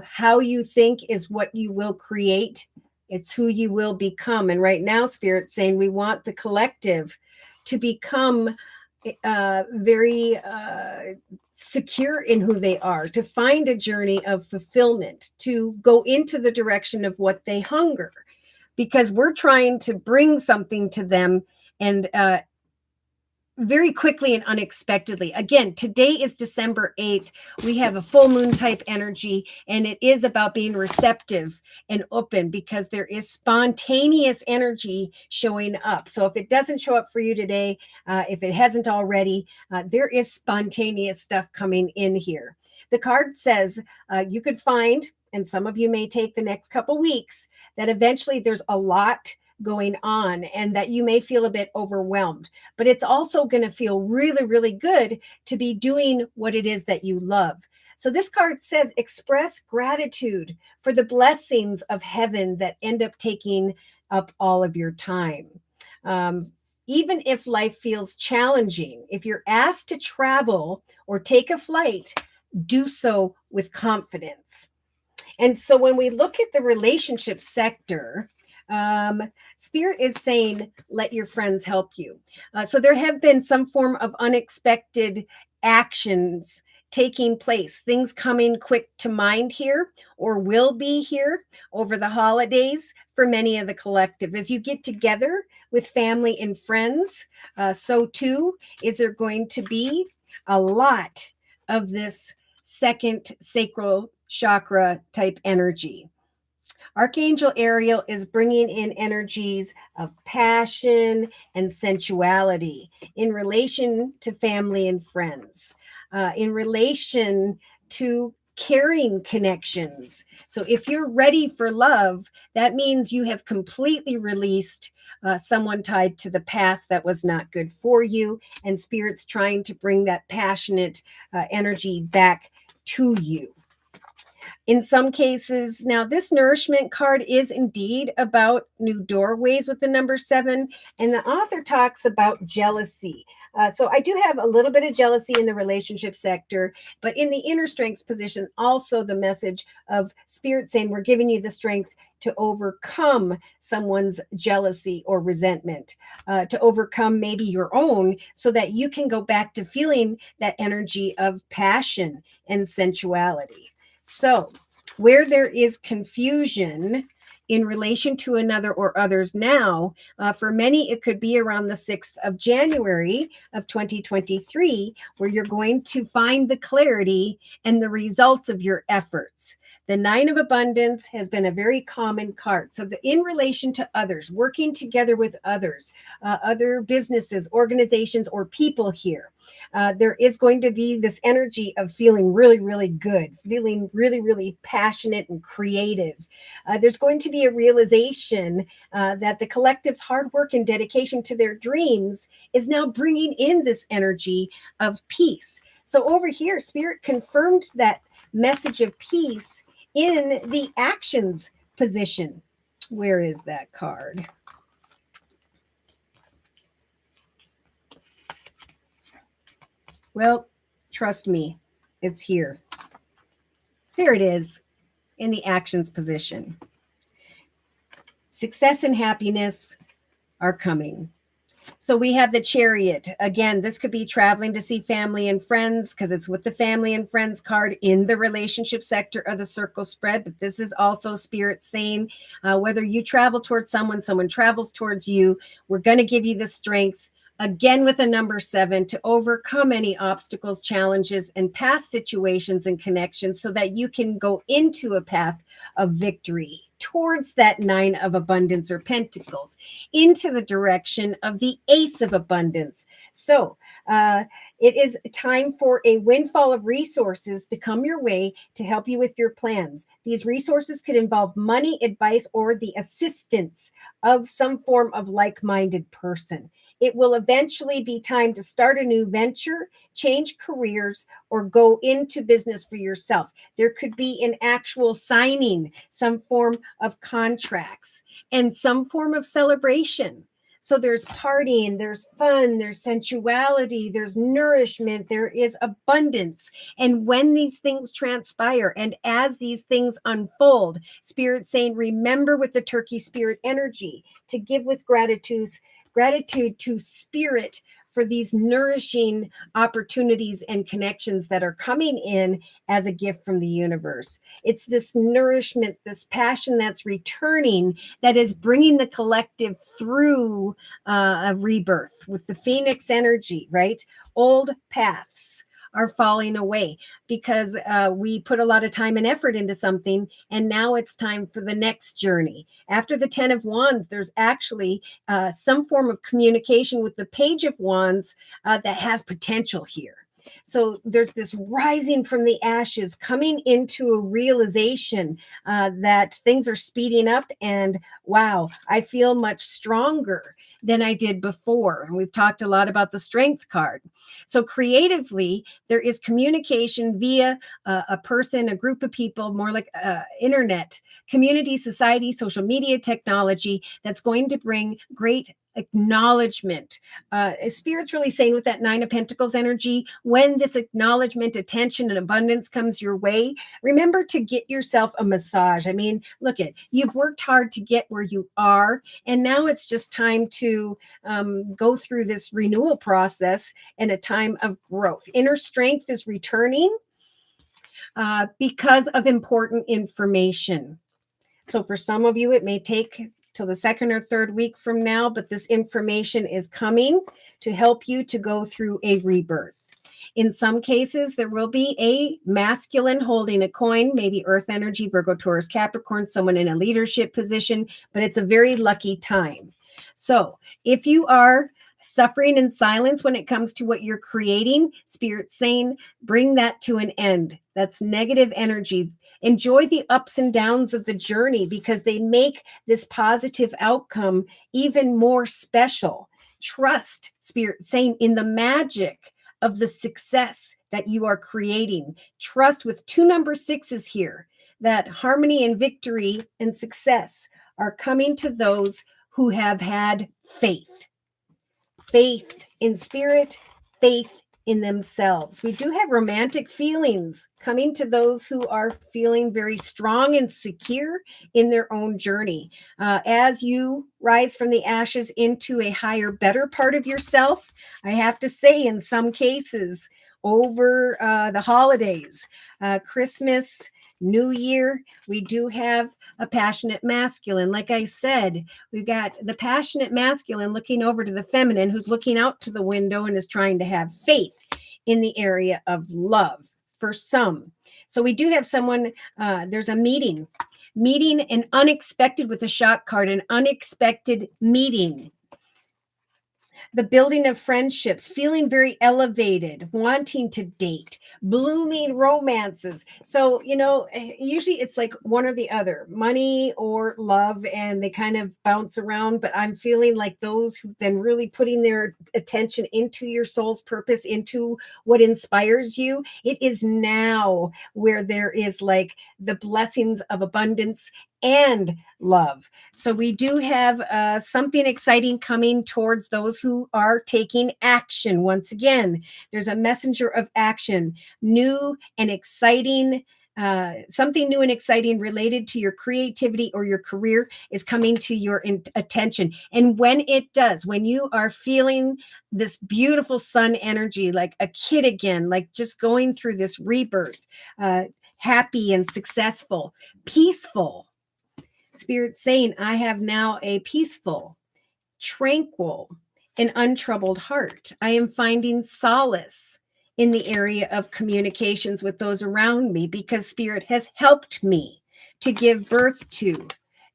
How you think is what you will create. It's who you will become. And right now, Spirit's saying we want the collective to become very secure in who they are, to find a journey of fulfillment, to go into the direction of what they hunger, because we're trying to bring something to them and very quickly and unexpectedly. Again, today is December 8th. We have a full moon type energy, and it is about being receptive and open because there is spontaneous energy showing up. So if it doesn't show up for you today, if it hasn't already, there is spontaneous stuff coming in here. The card says you could find, and some of you may take the next couple weeks, that eventually there's a lot going on and that you may feel a bit overwhelmed, but it's also going to feel really, really good to be doing what it is that you love. So this card says express gratitude for the blessings of heaven that end up taking up all of your time. Even if life feels challenging, if you're asked to travel or take a flight, do so with confidence. And so when we look at the relationship sector, Spirit is saying, let your friends help you. So there have been some form of unexpected actions taking place, things coming quick to mind here or will be here over the holidays for many of the collective. As you get together with family and friends, so too is there going to be a lot of this second sacral chakra type energy. Archangel Ariel is bringing in energies of passion and sensuality in relation to family and friends, in relation to caring connections. So if you're ready for love, that means you have completely released someone tied to the past that was not good for you, and Spirit's trying to bring that passionate energy back to you. In some cases, now this nourishment card is indeed about new doorways with the number 7, and the author talks about jealousy. So I do have a little bit of jealousy in the relationship sector, but in the inner strengths position, also the message of Spirit saying we're giving you the strength to overcome someone's jealousy or resentment, to overcome maybe your own, so that you can go back to feeling that energy of passion and sensuality. So, where there is confusion in relation to another or others now, for many, it could be around the 6th of January of 2023, where you're going to find the clarity and the results of your efforts. The 9 of Abundance has been a very common card. So in relation to others, working together with others, other businesses, organizations, or people here, there is going to be this energy of feeling really, really good, feeling really, really passionate and creative. There's going to be a realization that the collective's hard work and dedication to their dreams is now bringing in this energy of peace. So over here, Spirit confirmed that message of peace in the actions position. Where is that card? Well, trust me, it's here. There it is in the actions position. Success and happiness are coming. So we have the Chariot. Again, this could be traveling to see family and friends, because it's with the family and friends card in the relationship sector of the circle spread. But this is also Spirit saying, whether you travel towards someone travels towards you, we're going to give you the strength, again with the number 7, to overcome any obstacles, challenges, and past situations and connections, so that you can go into a path of victory towards that 9 of Abundance or Pentacles, into the direction of the Ace of Abundance. So it is time for a windfall of resources to come your way to help you with your plans. These resources could involve money, advice, or the assistance of some form of like-minded person. It will eventually be time to start a new venture, change careers, or go into business for yourself. There could be an actual signing, some form of contracts, and some form of celebration. So there's partying, there's fun, there's sensuality, there's nourishment, there is abundance. And when these things transpire and as these things unfold, Spirit's saying, remember with the Turkey Spirit energy to give with gratitude to Spirit for these nourishing opportunities and connections that are coming in as a gift from the universe. It's this nourishment, this passion that's returning, that is bringing the collective through a rebirth with the Phoenix energy, right? Old paths are falling away because we put a lot of time and effort into something, and now it's time for the next journey. After the 10 of Wands, there's actually some form of communication with the Page of Wands that has potential here. So there's this rising from the ashes, coming into a realization that things are speeding up, and wow, I feel much stronger than I did before. And we've talked a lot about the Strength card. So creatively, there is communication via a person, a group of people, more like internet, community, society, social media, technology, that's going to bring great acknowledgement. Spirit's really saying with that 9 of Pentacles energy, when this acknowledgement, attention, and abundance comes your way, remember to get yourself a massage. I mean, look at, you've worked hard to get where you are, and now it's just time to go through this renewal process and a time of growth. Inner strength is returning because of important information. So for some of you, it may take till the 2nd or 3rd week from now, but this information is coming to help you to go through a rebirth. In some cases, there will be a masculine holding a coin, maybe Earth energy, Virgo, Taurus, Capricorn, someone in a leadership position, but it's a very lucky time. So if you are Suffering in silence when it comes to what you're creating, Spirit's saying, bring that to an end. That's negative energy. Enjoy the ups and downs of the journey because they make this positive outcome even more special. Trust, Spirit saying, in the magic of the success that you are creating. Trust with 2 number 6s here, that harmony and victory and success are coming to those who have had faith. Faith in Spirit, faith in themselves. We do have romantic feelings coming to those who are feeling very strong and secure in their own journey. As you rise from the ashes into a higher, better part of yourself, I have to say, in some cases, over the holidays, Christmas, New Year, we do have a passionate masculine. Like I said, we've got the passionate masculine looking over to the feminine who's looking out to the window and is trying to have faith in the area of love for some. So we do have someone, there's a meeting an unexpected with a shock card, an unexpected meeting. The building of friendships, feeling very elevated, wanting to date, blooming romances. So, usually it's like one or the other, money or love, and they kind of bounce around. But I'm feeling like those who've been really putting their attention into your soul's purpose, into what inspires you, it is now where there is like the blessings of abundance and love. So we do have something exciting coming towards those who are taking action. Once again, there's a messenger of action, new and exciting. Something new and exciting related to your creativity or your career is coming to your attention. And when it does, when you are feeling this beautiful sun energy, like a kid again, like just going through this rebirth, happy and successful, peaceful, Spirit saying, I have now a peaceful, tranquil, and untroubled heart. I am finding solace in the area of communications with those around me because Spirit has helped me to give birth to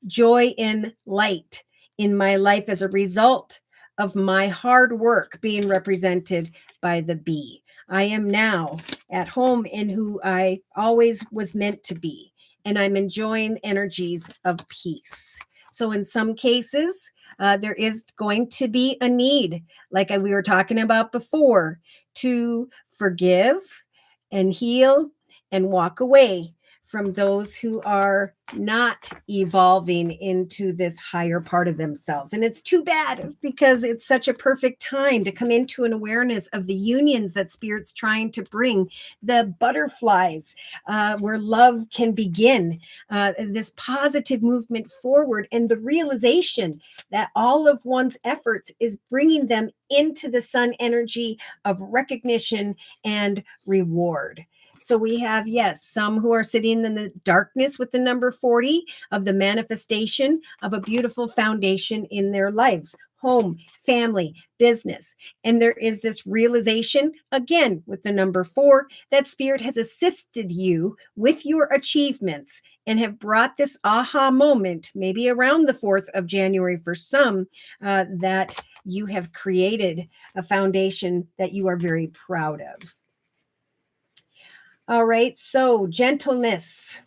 joy and light in my life as a result of my hard work being represented by the bee. I am now at home in who I always was meant to be, and I'm enjoying energies of peace. So in some cases, there is going to be a need, like we were talking about before, to forgive and heal and walk away from those who are not evolving into this higher part of themselves. And it's too bad because it's such a perfect time to come into an awareness of the unions that Spirit's trying to bring, the butterflies, where love can begin, this positive movement forward, and the realization that all of one's efforts is bringing them into the sun energy of recognition and reward. So we have, yes, some who are sitting in the darkness with the number 40 of the manifestation of a beautiful foundation in their lives, home, family, business. And there is this realization, again, with the number 4, that Spirit has assisted you with your achievements and have brought this aha moment, maybe around the 4th of January for some, that you have created a foundation that you are very proud of. All right, so gentleness.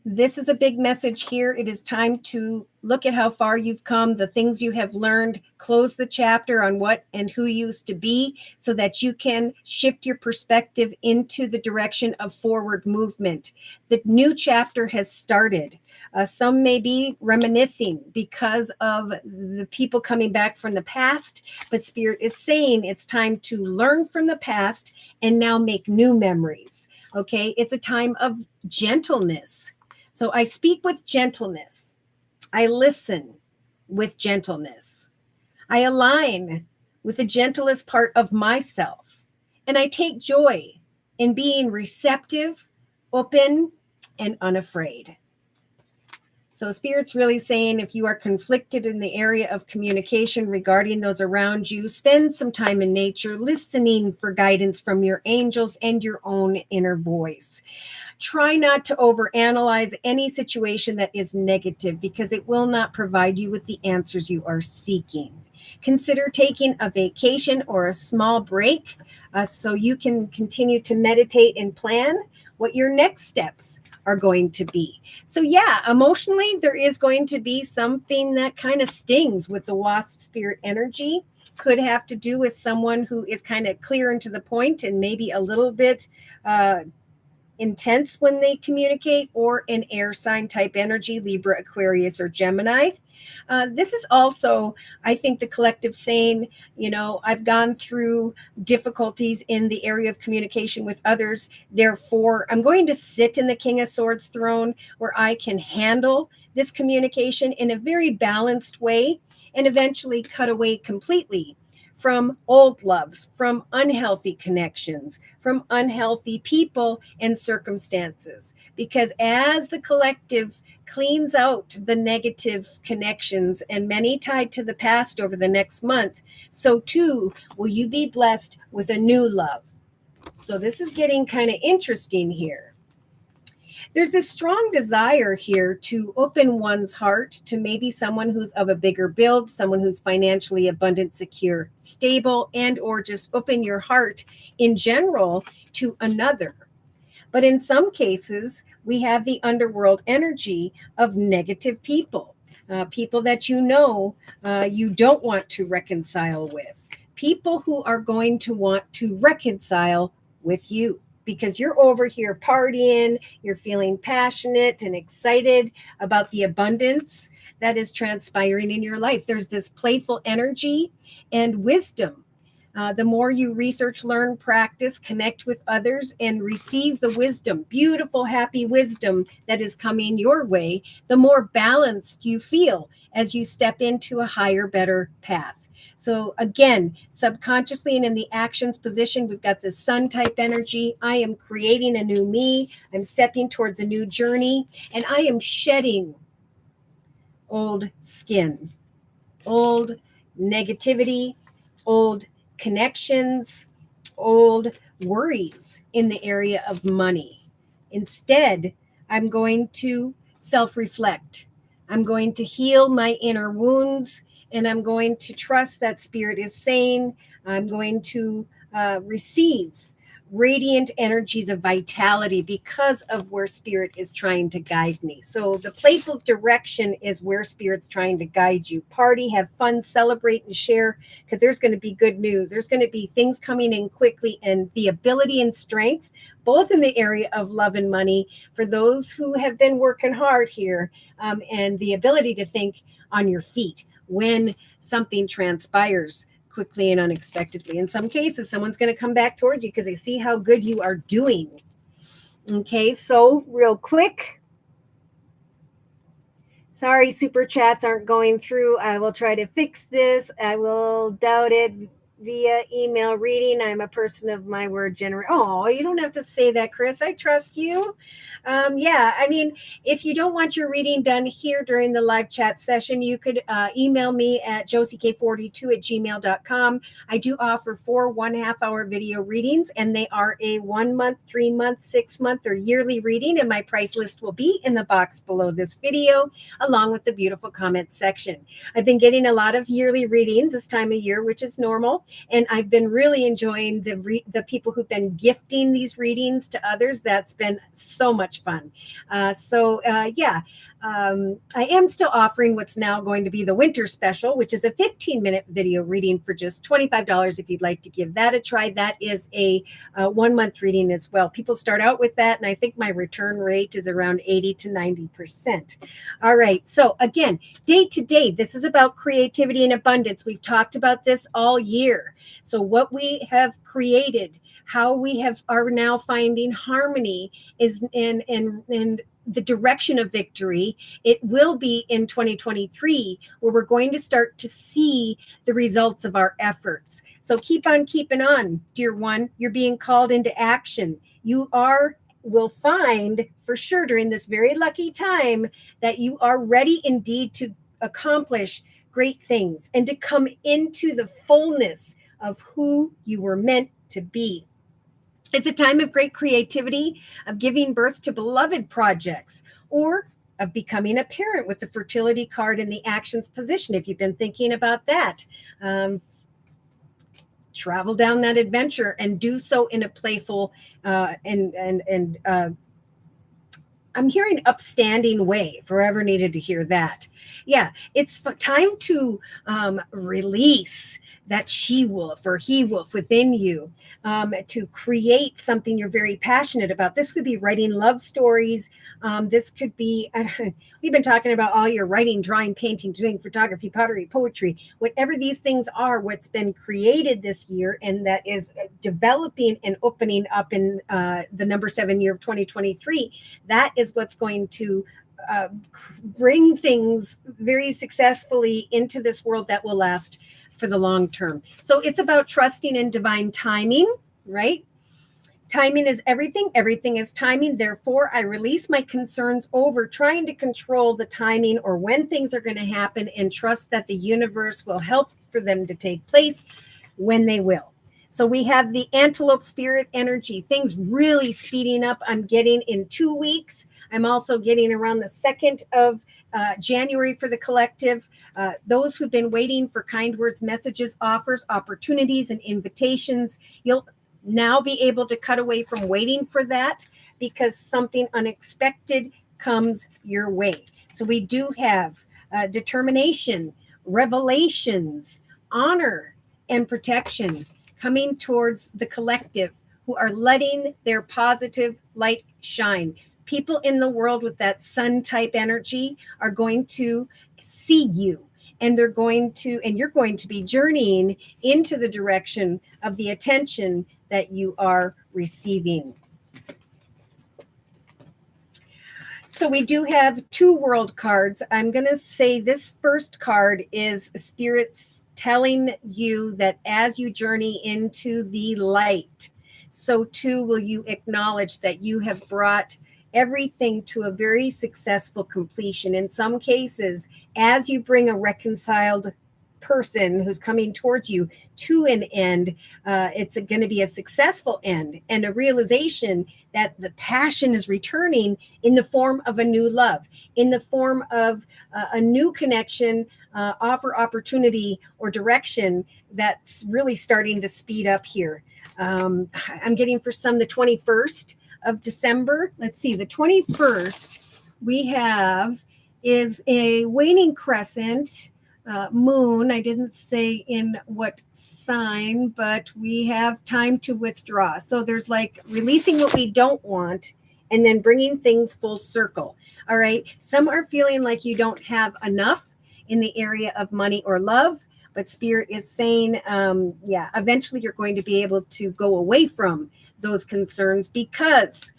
This is a big message here. It is time to look at how far you've come, the things you have learned, close the chapter on what and who you used to be so that you can shift your perspective into the direction of forward movement. The new chapter has started. Some may be reminiscing because of the people coming back from the past, but Spirit is saying it's time to learn from the past and now make new memories. Okay, it's a time of gentleness. So I speak with gentleness. I listen with gentleness. I align with the gentlest part of myself. And I take joy in being receptive, open, and unafraid. So Spirit's really saying if you are conflicted in the area of communication regarding those around you, spend some time in nature, listening for guidance from your angels and your own inner voice. Try not to overanalyze any situation that is negative because it will not provide you with the answers you are seeking. Consider taking a vacation or a small break so you can continue to meditate and plan what your next steps are going to be. So yeah, emotionally, there is going to be something that kind of stings with the wasp spirit energy. Could have to do with someone who is kind of clear and to the point and maybe a little bit intense when they communicate, or an air sign type energy, Libra, Aquarius, or Gemini. This is also, I think, the collective saying, I've gone through difficulties in the area of communication with others. Therefore, I'm going to sit in the King of Swords throne where I can handle this communication in a very balanced way and eventually cut away completely from old loves, from unhealthy connections, from unhealthy people and circumstances. Because as the collective cleans out the negative connections, and many tied to the past over the next month, so too will you be blessed with a new love. So this is getting kind of interesting here. There's this strong desire here to open one's heart to maybe someone who's of a bigger build, someone who's financially abundant, secure, stable, and or just open your heart in general to another. But in some cases, we have the underworld energy of negative people, people that you don't want to reconcile with, people who are going to want to reconcile with you. Because you're over here partying, you're feeling passionate and excited about the abundance that is transpiring in your life. There's this playful energy and wisdom. The more you research, learn, practice, connect with others, and receive the wisdom, beautiful, happy wisdom that is coming your way, the more balanced you feel as you step into a higher, better path. So again, subconsciously and in the actions position, we've got this sun type energy. I am creating a new me. I'm stepping towards a new journey, and I am shedding old skin, old negativity, old connections, old worries in the area of money. Instead, I'm going to self-reflect. I'm going to heal my inner wounds, and I'm going to trust that Spirit is saying. I'm going to receive radiant energies of vitality because of where Spirit is trying to guide me. So the playful direction is where Spirit's trying to guide you. Party, have fun, celebrate, and share, because there's going to be good news. There's going to be things coming in quickly, and the ability and strength, both in the area of love and money, for those who have been working hard here, and the ability to think on your feet when something transpires quickly and unexpectedly. In some cases, someone's going to come back towards you because they see how good you are doing. Okay, so real quick. Sorry, super chats aren't going through. I will try to fix this. I will doubt it via email reading. I'm a person of my word. Oh, you don't have to say that, Chris. I trust you. Yeah, I mean, if you don't want your reading done here during the live chat session, you could email me at josiek42@gmail.com. I do offer 4 1/2-hour video readings, and they are a 1 month, 3 month, 6 month, or yearly reading, and my price list will be in the box below this video, along with the beautiful comment section. I've been getting a lot of yearly readings this time of year, which is normal, and I've been really enjoying the people who've been gifting these readings to others. That's been so much fun. I am still offering what's now going to be the winter special, which is a 15-minute video reading for just $25 if you'd like to give that a try. That is a 1 month reading as well. People start out with that, and I think my return rate is around 80 to 90%. All right. So again, day to day, this is about creativity and abundance. We've talked about this all year. So what we have created, how we are now finding harmony is in the direction of victory. It will be in 2023 where we're going to start to see the results of our efforts. So keep on keeping on, dear one. You're being called into action. You are will find for sure during this very lucky time that you are ready indeed to accomplish great things and to come into the fullness of who you were meant to be. It's a time of great creativity, of giving birth to beloved projects, or of becoming a parent with the fertility card in the actions position. If you've been thinking about that, travel down that adventure and do so in a playful and I'm hearing upstanding way. If I ever needed to hear that. Yeah, it's time to release that she wolf or he wolf within you, to create something you're very passionate about. This could be writing love stories. This could be, we've been talking about all your writing, drawing, painting, doing photography, pottery, poetry, whatever these things are, what's been created this year and that is developing and opening up in the number 7 year of 2023. That is what's going to bring things very successfully into this world that will last for the long term. So it's about trusting in divine timing, right? Timing is everything. Everything is timing. Therefore, I release my concerns over trying to control the timing or when things are going to happen and trust that the universe will help for them to take place when they will. So we have the antelope spirit energy, things really speeding up. I'm getting in 2 weeks. I'm also getting around the 2nd of January for the collective. Those who've been waiting for kind words, messages, offers, opportunities, and invitations, you'll now be able to cut away from waiting for that because something unexpected comes your way. So we do have determination, revelations, honor, and protection coming towards the collective who are letting their positive light shine. People in the world with that sun type energy are going to see you, and you're going to be journeying into the direction of the attention that you are receiving. So we do have 2 world cards. I'm going to say this first card is spirits telling you that as you journey into the light, so too will you acknowledge that you have brought everything to a very successful completion. In some cases, as you bring a reconciled person who's coming towards you to an end, it's going to be a successful end and a realization that the passion is returning in the form of a new love, in the form of a new connection, offer, opportunity, or direction that's really starting to speed up here. I'm getting for some the 21st of December. Let's see, the 21st we have is a waning crescent moon. I didn't say in what sign, but we have time to withdraw. So there's like releasing what we don't want and then bringing things full circle. All right. Some are feeling like you don't have enough in the area of money or love, but Spirit is saying, eventually you're going to be able to go away from those concerns because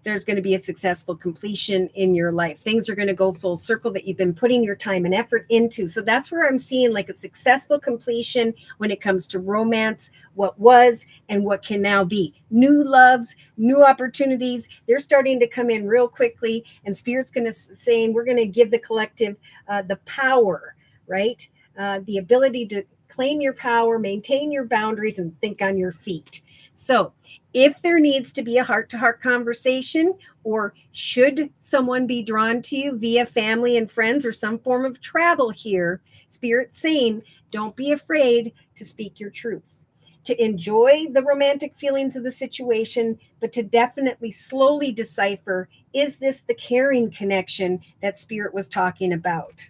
there's going to be a successful completion in your life. Things are going to go full circle that you've been putting your time and effort into. So that's where I'm seeing like a successful completion when it comes to romance, what was and what can now be. New loves, new opportunities. They're starting to come in real quickly. And Spirit's going to say, we're going to give the collective the power, right? The ability to claim your power, maintain your boundaries, and think on your feet. So if there needs to be a heart-to-heart conversation, or should someone be drawn to you via family and friends or some form of travel here, Spirit's saying, don't be afraid to speak your truth, to enjoy the romantic feelings of the situation, but to definitely slowly decipher, is this the caring connection that Spirit was talking about?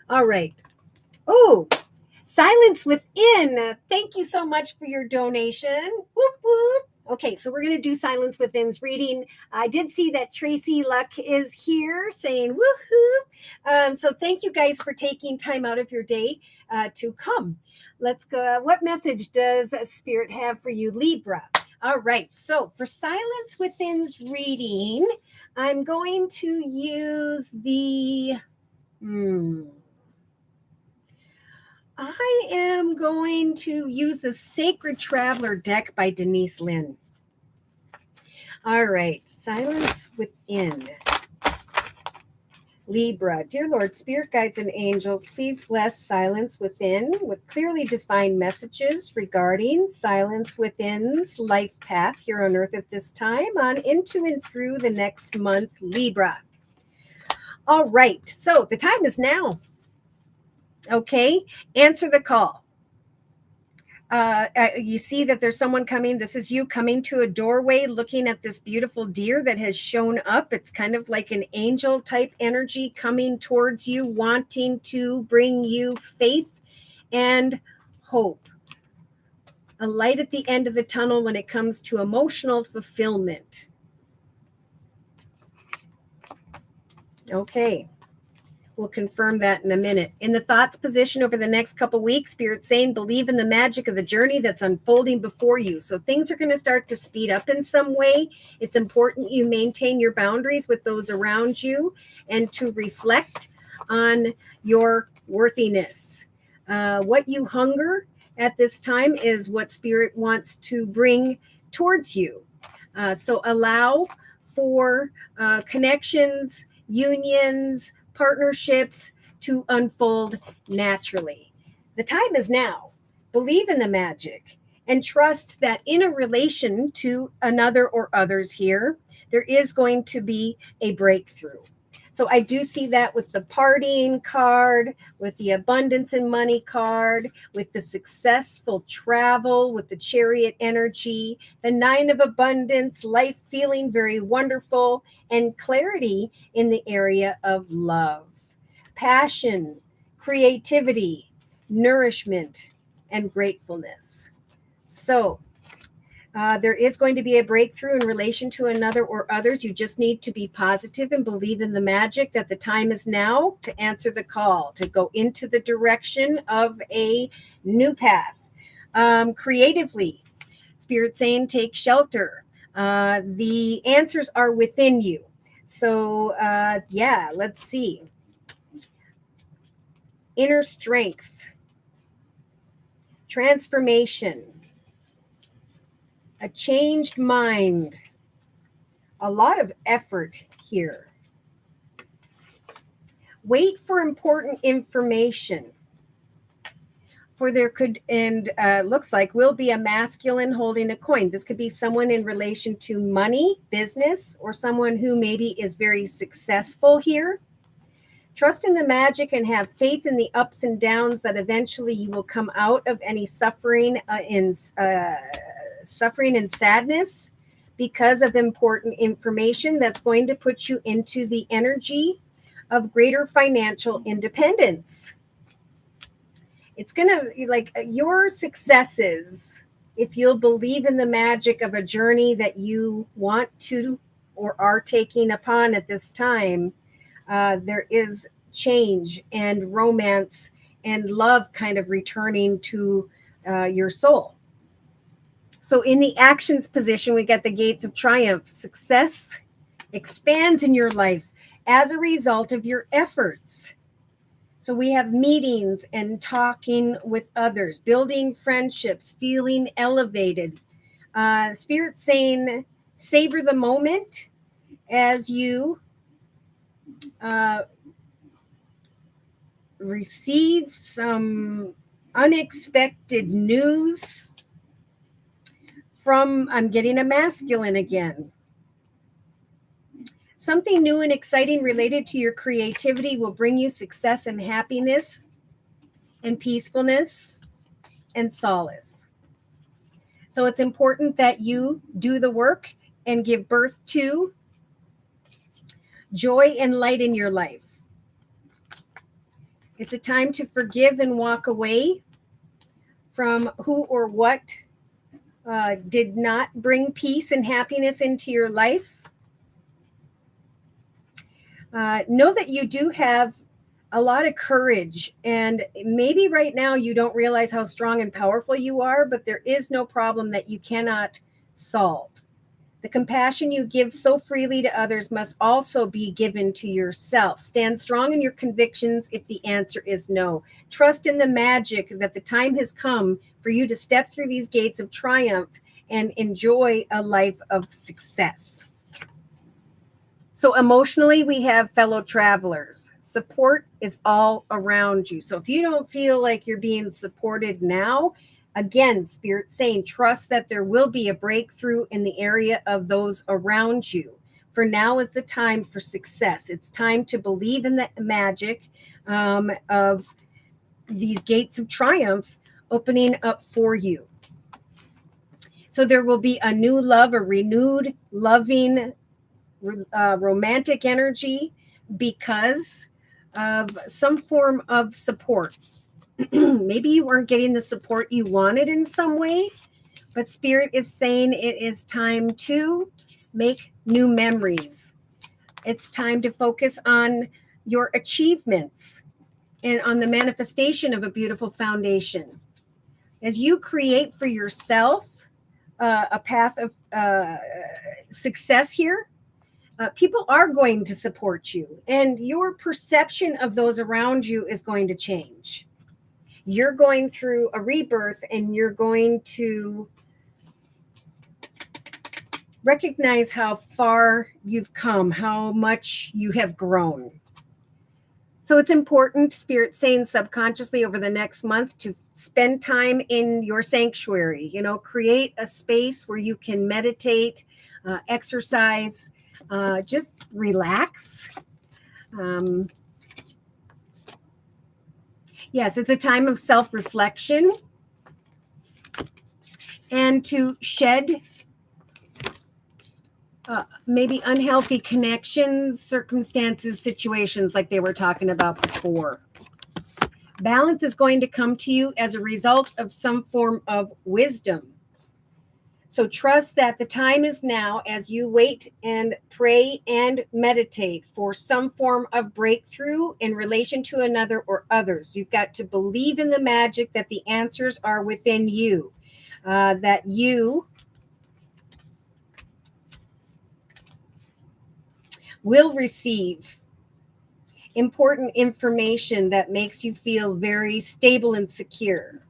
All right. Oh, Silence Within. Thank you so much for your donation. Whoop, whoop. Okay, so we're going to do Silence Within's reading. I did see that Tracy Luck is here saying woohoo. So thank you guys for taking time out of your day to come. Let's go. What message does Spirit have for you, Libra? All right, so for Silence Within's reading, I'm going to use the... I am going to use the Sacred Traveler deck by Denise Lynn. All right. Silence within. Libra. Dear Lord, spirit guides and angels, please bless silence within with clearly defined messages regarding silence within's life path here on earth at this time on into and through the next month, Libra. All right. So the time is now. Okay. Answer the call. You see that there's someone coming. This is you coming to a doorway looking at this beautiful deer that has shown up. It's kind of like an angel type energy coming towards you, wanting to bring you faith and hope. A light at the end of the tunnel when it comes to emotional fulfillment. Okay. We'll confirm that in a minute. In the thoughts position over the next couple weeks, Spirit's saying, believe in the magic of the journey that's unfolding before you. So things are going to start to speed up in some way. It's important you maintain your boundaries with those around you and to reflect on your worthiness. What you hunger at this time is what Spirit wants to bring towards you. So allow for connections, unions, partnerships to unfold naturally. The time is now. Believe in the magic and trust that in a relation to another or others here, there is going to be a breakthrough. So I do see that with the partying card, with the abundance and money card, with the successful travel, with the chariot energy, the 9 of abundance, life feeling very wonderful, and clarity in the area of love, passion, creativity, nourishment, and gratefulness. So there is going to be a breakthrough in relation to another or others. You just need to be positive and believe in the magic that the time is now to answer the call, to go into the direction of a new path. Creatively, Spirit saying, take shelter. The answers are within you. So, let's see. Inner strength, transformation, a changed mind, a lot of effort here. Wait for important information. For there could, and looks like will be a masculine holding a coin. This could be someone in relation to money, business, or someone who maybe is very successful here. Trust in the magic and have faith in the ups and downs that eventually you will come out of any suffering and sadness because of important information that's going to put you into the energy of greater financial independence. It's going to like your successes, if you'll believe in the magic of a journey that you want to or are taking upon at this time. There is change and romance and love kind of returning to your soul. So in the actions position, we got the gates of triumph. Success expands in your life as a result of your efforts. So we have meetings and talking with others, building friendships, feeling elevated. Spirit saying, savor the moment as you receive some unexpected news from, I'm getting a masculine again. Something new and exciting related to your creativity will bring you success and happiness and peacefulness and solace. So it's important that you do the work and give birth to joy and light in your life. It's a time to forgive and walk away from who or what did not bring peace and happiness into your life. Know that you do have a lot of courage, and maybe right now you don't realize how strong and powerful you are, but there is no problem that you cannot solve. The compassion you give so freely to others must also be given to yourself. Stand strong in your convictions if the answer is no. Trust in the magic that the time has come for you to step through these gates of triumph and enjoy a life of success. So emotionally, we have fellow travelers. Support is all around you. So if you don't feel like you're being supported now, again, Spirit's saying, trust that there will be a breakthrough in the area of those around you. For now is the time for success. It's time to believe in the magic of these gates of triumph opening up for you. So there will be a new love, a renewed, loving, romantic energy because of some form of support. Maybe you weren't getting the support you wanted in some way, but Spirit is saying it is time to make new memories. It's time to focus on your achievements and on the manifestation of a beautiful foundation. As you create for yourself a path of success here, people are going to support you, and your perception of those around you is going to change. You're going through a rebirth, and you're going to recognize how far you've come, how much you have grown. So it's important, Spirit saying subconsciously over the next month, to spend time in your sanctuary. Create a space where you can meditate, exercise, just relax. Yes, it's a time of self-reflection and to shed maybe unhealthy connections, circumstances, situations like they were talking about before. Balance is going to come to you as a result of some form of wisdom. So trust that the time is now as you wait and pray and meditate for some form of breakthrough in relation to another or others. You've got to believe in the magic that the answers are within you, that you will receive important information that makes you feel very stable and secure.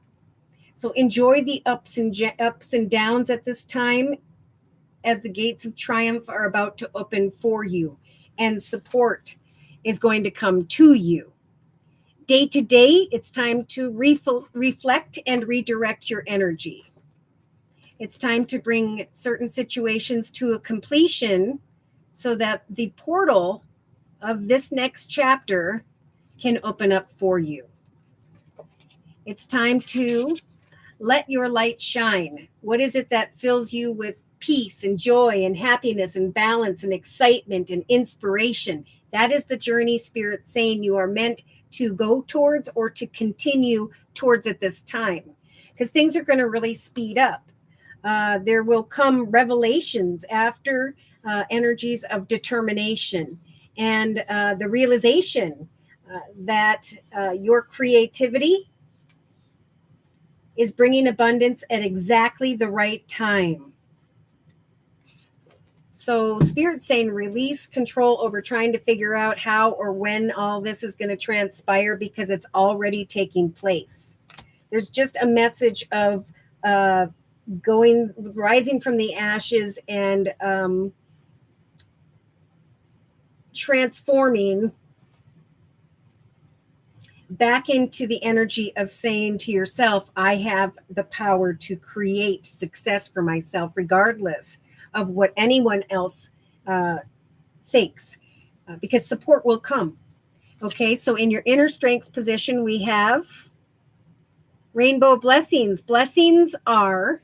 So enjoy the ups and downs at this time as the gates of triumph are about to open for you, and support is going to come to you. Day to day, it's time to reflect and redirect your energy. It's time to bring certain situations to a completion so that the portal of this next chapter can open up for you. It's time to let your light shine. What is it that fills you with peace and joy and happiness and balance and excitement and inspiration? That is the journey Spirit saying you are meant to go towards or to continue towards at this time, because things are going to really speed up. There will come revelations after energies of determination and the realization that your creativity is bringing abundance at exactly the right time. So Spirit's saying release control over trying to figure out how or when all this is going to transpire, because it's already taking place. There's just a message of rising from the ashes and transforming back into the energy of saying to yourself, I have the power to create success for myself, regardless of what anyone else thinks, because support will come. Okay, so in your inner strengths position, we have rainbow blessings. Blessings are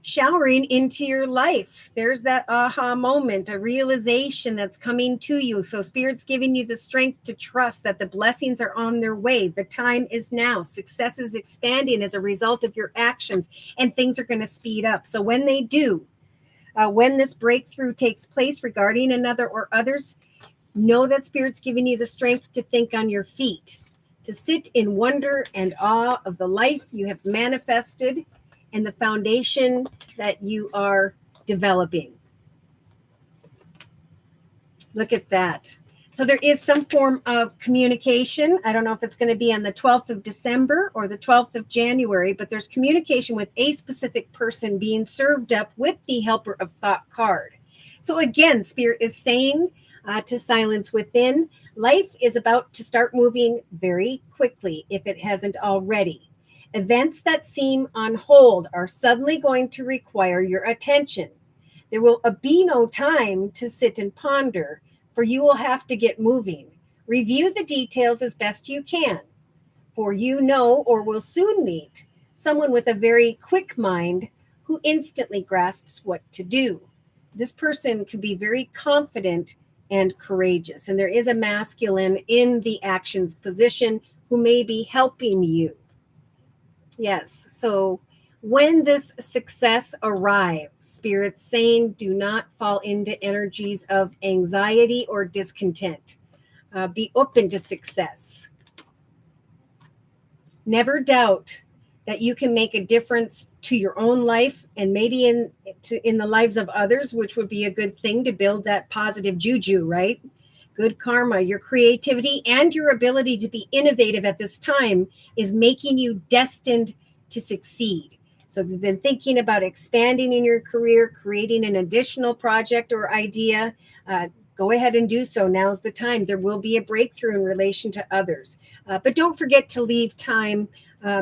showering into your life. There's that aha moment, a realization that's coming to you. So Spirit's giving you the strength to trust that the blessings are on their way. The time is now. Success is expanding as a result of your actions, and things are going to speed up. So when they do, when this breakthrough takes place regarding another or others, know that Spirit's giving you the strength to think on your feet, to sit in wonder and awe of the life you have manifested and the foundation that you are developing. Look at that. So there is some form of communication. I don't know if it's going to be on the 12th of December or the 12th of January, but there's communication with a specific person being served up with the Helper of Thought card. So again, Spirit is saying to silence within, life is about to start moving very quickly if it hasn't already. Events that seem on hold are suddenly going to require your attention. There will be no time to sit and ponder, for you will have to get moving. Review the details as best you can, for you know or will soon meet someone with a very quick mind who instantly grasps what to do. This person could be very confident and courageous, and there is a masculine in the actions position who may be helping you. Yes, so when this success arrives, Spirit's saying do not fall into energies of anxiety or discontent. Be open to success. Never doubt that you can make a difference to your own life and maybe in the lives of others, which would be a good thing to build that positive juju, right? Good karma. Your creativity and your ability to be innovative at this time is making you destined to succeed. So if you've been thinking about expanding in your career, creating an additional project or idea, go ahead and do so. Now's the time. There will be a breakthrough in relation to others. But don't forget to leave time,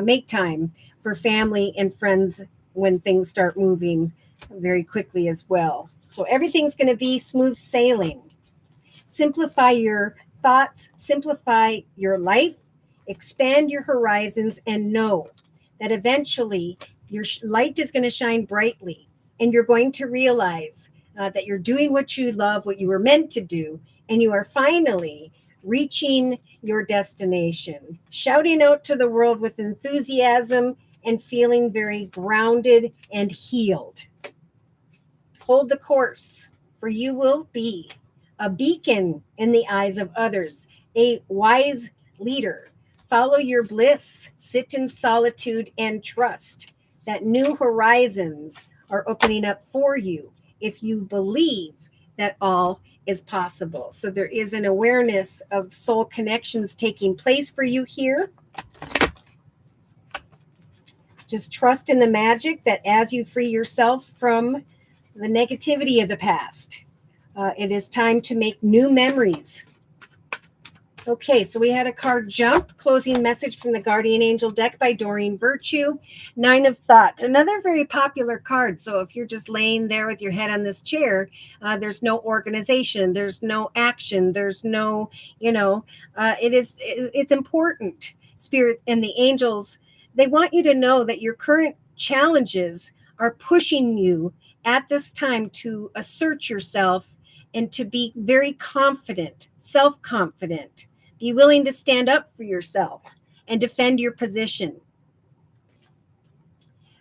make time for family and friends when things start moving very quickly as well. So everything's going to be smooth sailing. Simplify your thoughts, simplify your life, expand your horizons, and know that eventually your light is going to shine brightly, and you're going to realize that you're doing what you love, what you were meant to do, and you are finally reaching your destination, shouting out to the world with enthusiasm and feeling very grounded and healed. Hold the course, for you will be a beacon in the eyes of others, a wise leader. Follow your bliss, sit in solitude, and trust that new horizons are opening up for you if you believe that all is possible. So there is an awareness of soul connections taking place for you here. Just trust in the magic that as you free yourself from the negativity of the past, it is time to make new memories. Okay, so we had a card jump, closing message from the Guardian Angel deck by Doreen Virtue. 9 of Thought, another very popular card. So if you're just laying there with your head on this chair, there's no organization, there's no action, there's no, it's important. Spirit and the angels, they want you to know that your current challenges are pushing you at this time to assert yourself and to be very confident, self-confident. Be willing to stand up for yourself and defend your position.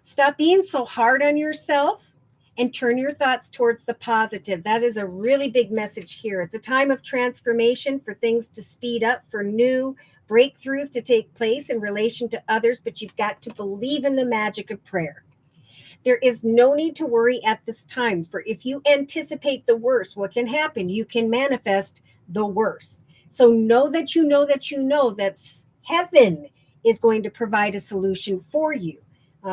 Stop being so hard on yourself and turn your thoughts towards the positive. That is a really big message here. It's a time of transformation, for things to speed up, for new breakthroughs to take place in relation to others, but you've got to believe in the magic of prayer. There is no need to worry at this time, for if you anticipate the worst, what can happen? You can manifest the worst. So know that you know that you know that heaven is going to provide a solution for you.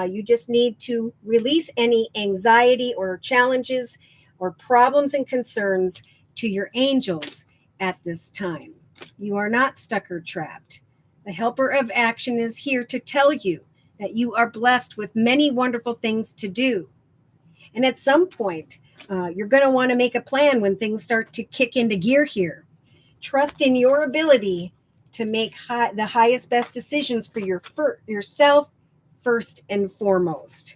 You just need to release any anxiety or challenges or problems and concerns to your angels at this time. You are not stuck or trapped. The helper of action is here to tell you that you are blessed with many wonderful things to do. And at some point, you're going to want to make a plan when things start to kick into gear here. Trust in your ability to make the highest, best decisions for yourself first and foremost.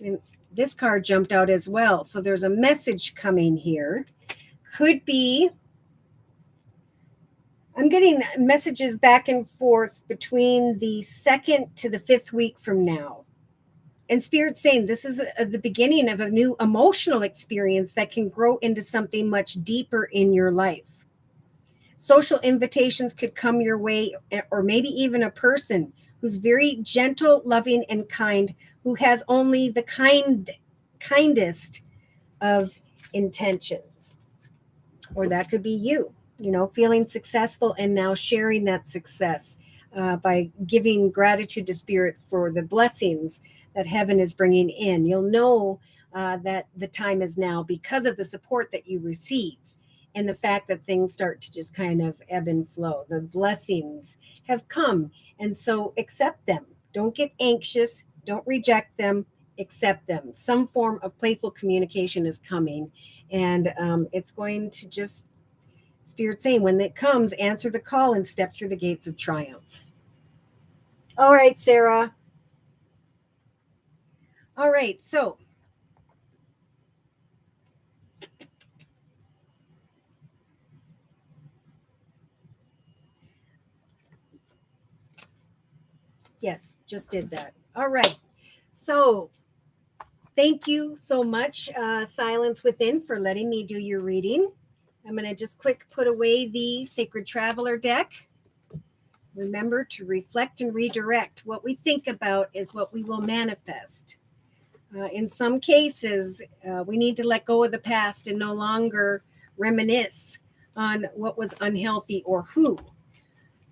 And this card jumped out as well. So there's a message coming here. Could be, I'm getting messages back and forth between the 2nd to the 5th week from now. And Spirit's saying this is the beginning of a new emotional experience that can grow into something much deeper in your life. Social invitations could come your way, or maybe even a person who's very gentle, loving, and kind, who has only the kindest of intentions. Or that could be you. feeling successful and now sharing that success by giving gratitude to Spirit for the blessings that heaven is bringing in. You'll know that the time is now because of the support that you receive and the fact that things start to just kind of ebb and flow. The blessings have come, and so accept them. Don't get anxious. Don't reject them. Accept them. Some form of playful communication is coming, and it's going to just, Spirit saying, when it comes, answer the call and step through the gates of triumph. All right, Sarah. All right, so yes, just did that. All right. So thank you so much, Silence Within, for letting me do your reading. I'm going to just quick put away the Sacred Traveler deck. Remember to reflect and redirect. What we think about is what we will manifest. In some cases, we need to let go of the past and no longer reminisce on what was unhealthy or who.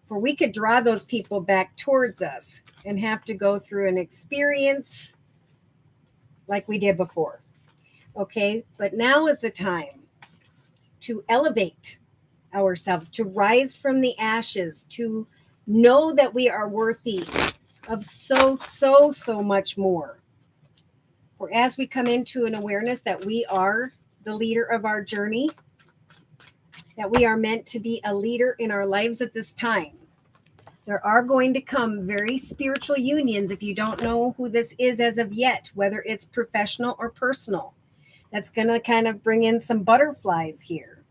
For we could draw those people back towards us and have to go through an experience like we did before. Okay, but now is the time to elevate ourselves, to rise from the ashes, to know that we are worthy of so much more. For as we come into an awareness that we are the leader of our journey, that we are meant to be a leader in our lives at this time, there are going to come very spiritual unions, if you don't know who this is as of yet, whether it's professional or personal. That's going to kind of bring in some butterflies here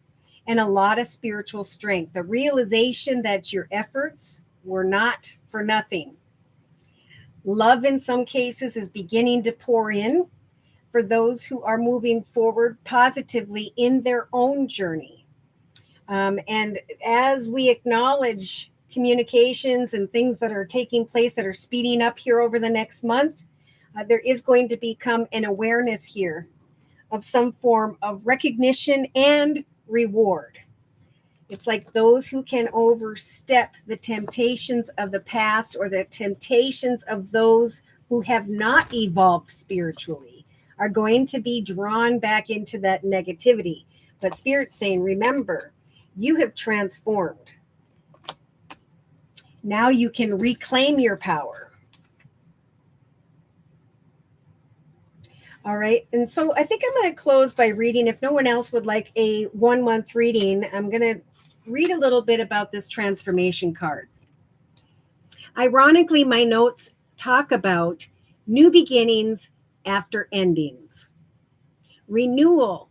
and a lot of spiritual strength. The realization that your efforts were not for nothing. Love in some cases is beginning to pour in for those who are moving forward positively in their own journey. And as we acknowledge communications and things that are taking place that are speeding up here over the next month, there is going to become an awareness here of some form of recognition and reward. It's like those who can overstep the temptations of the past or the temptations of those who have not evolved spiritually are going to be drawn back into that negativity. But Spirit's saying, remember, you have transformed. Now you can reclaim your power. All right. And so I think I'm going to close by reading. If no one else would like a 1 month reading, I'm going to read a little bit about this transformation card. Ironically, my notes talk about new beginnings after endings, renewal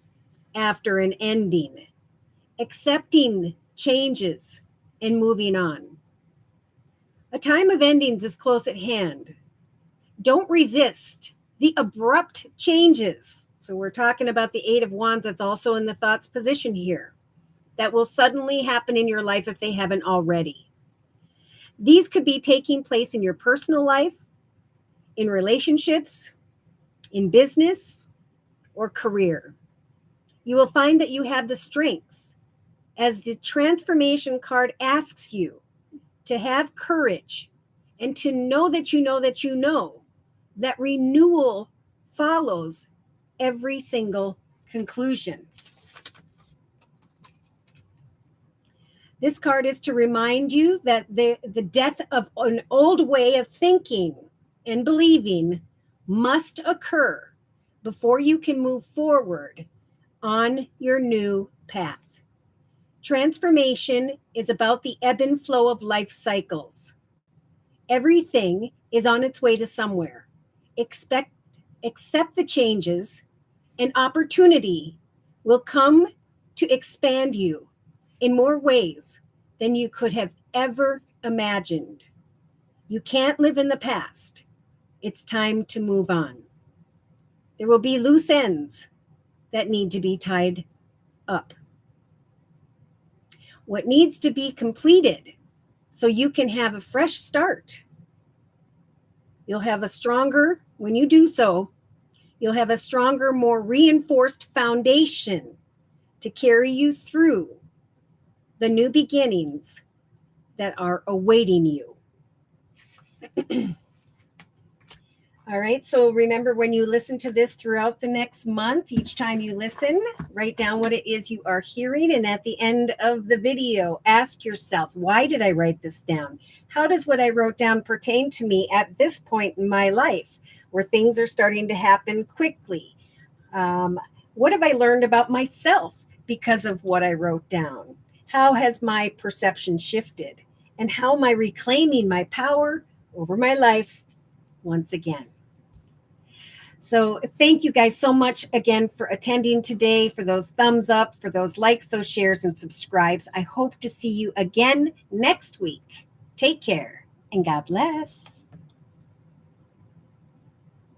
after an ending, accepting changes and moving on. A time of endings is close at hand. Don't resist the abrupt changes. So we're talking about the 8 of Wands that's also in the thoughts position here. That will suddenly happen in your life if they haven't already. These could be taking place in your personal life, in relationships, in business, or career. You will find that you have the strength, as the transformation card asks you to have courage and to know that you know that you know that renewal follows every single conclusion. This card is to remind you that the death of an old way of thinking and believing must occur before you can move forward on your new path. Transformation is about the ebb and flow of life cycles. Everything is on its way to somewhere. Accept the changes, and opportunity will come to expand you in more ways than you could have ever imagined. You can't live in the past. It's time to move on. There will be loose ends that need to be tied up. What needs to be completed so you can have a fresh start. You'll have a stronger, when you do so, you'll have a stronger, more reinforced foundation to carry you through the new beginnings that are awaiting you. All right, so remember, when you listen to this throughout the next month, each time you listen, write down what it is you are hearing. And at the end of the video, ask yourself, why did I write this down? How does what I wrote down pertain to me at this point in my life where things are starting to happen quickly? What have I learned about myself because of what I wrote down? How has my perception shifted? And how am I reclaiming my power over my life once again? So thank you guys so much again for attending today, for those thumbs up, for those likes, those shares, and subscribes. I hope to see you again next week. Take care and God bless.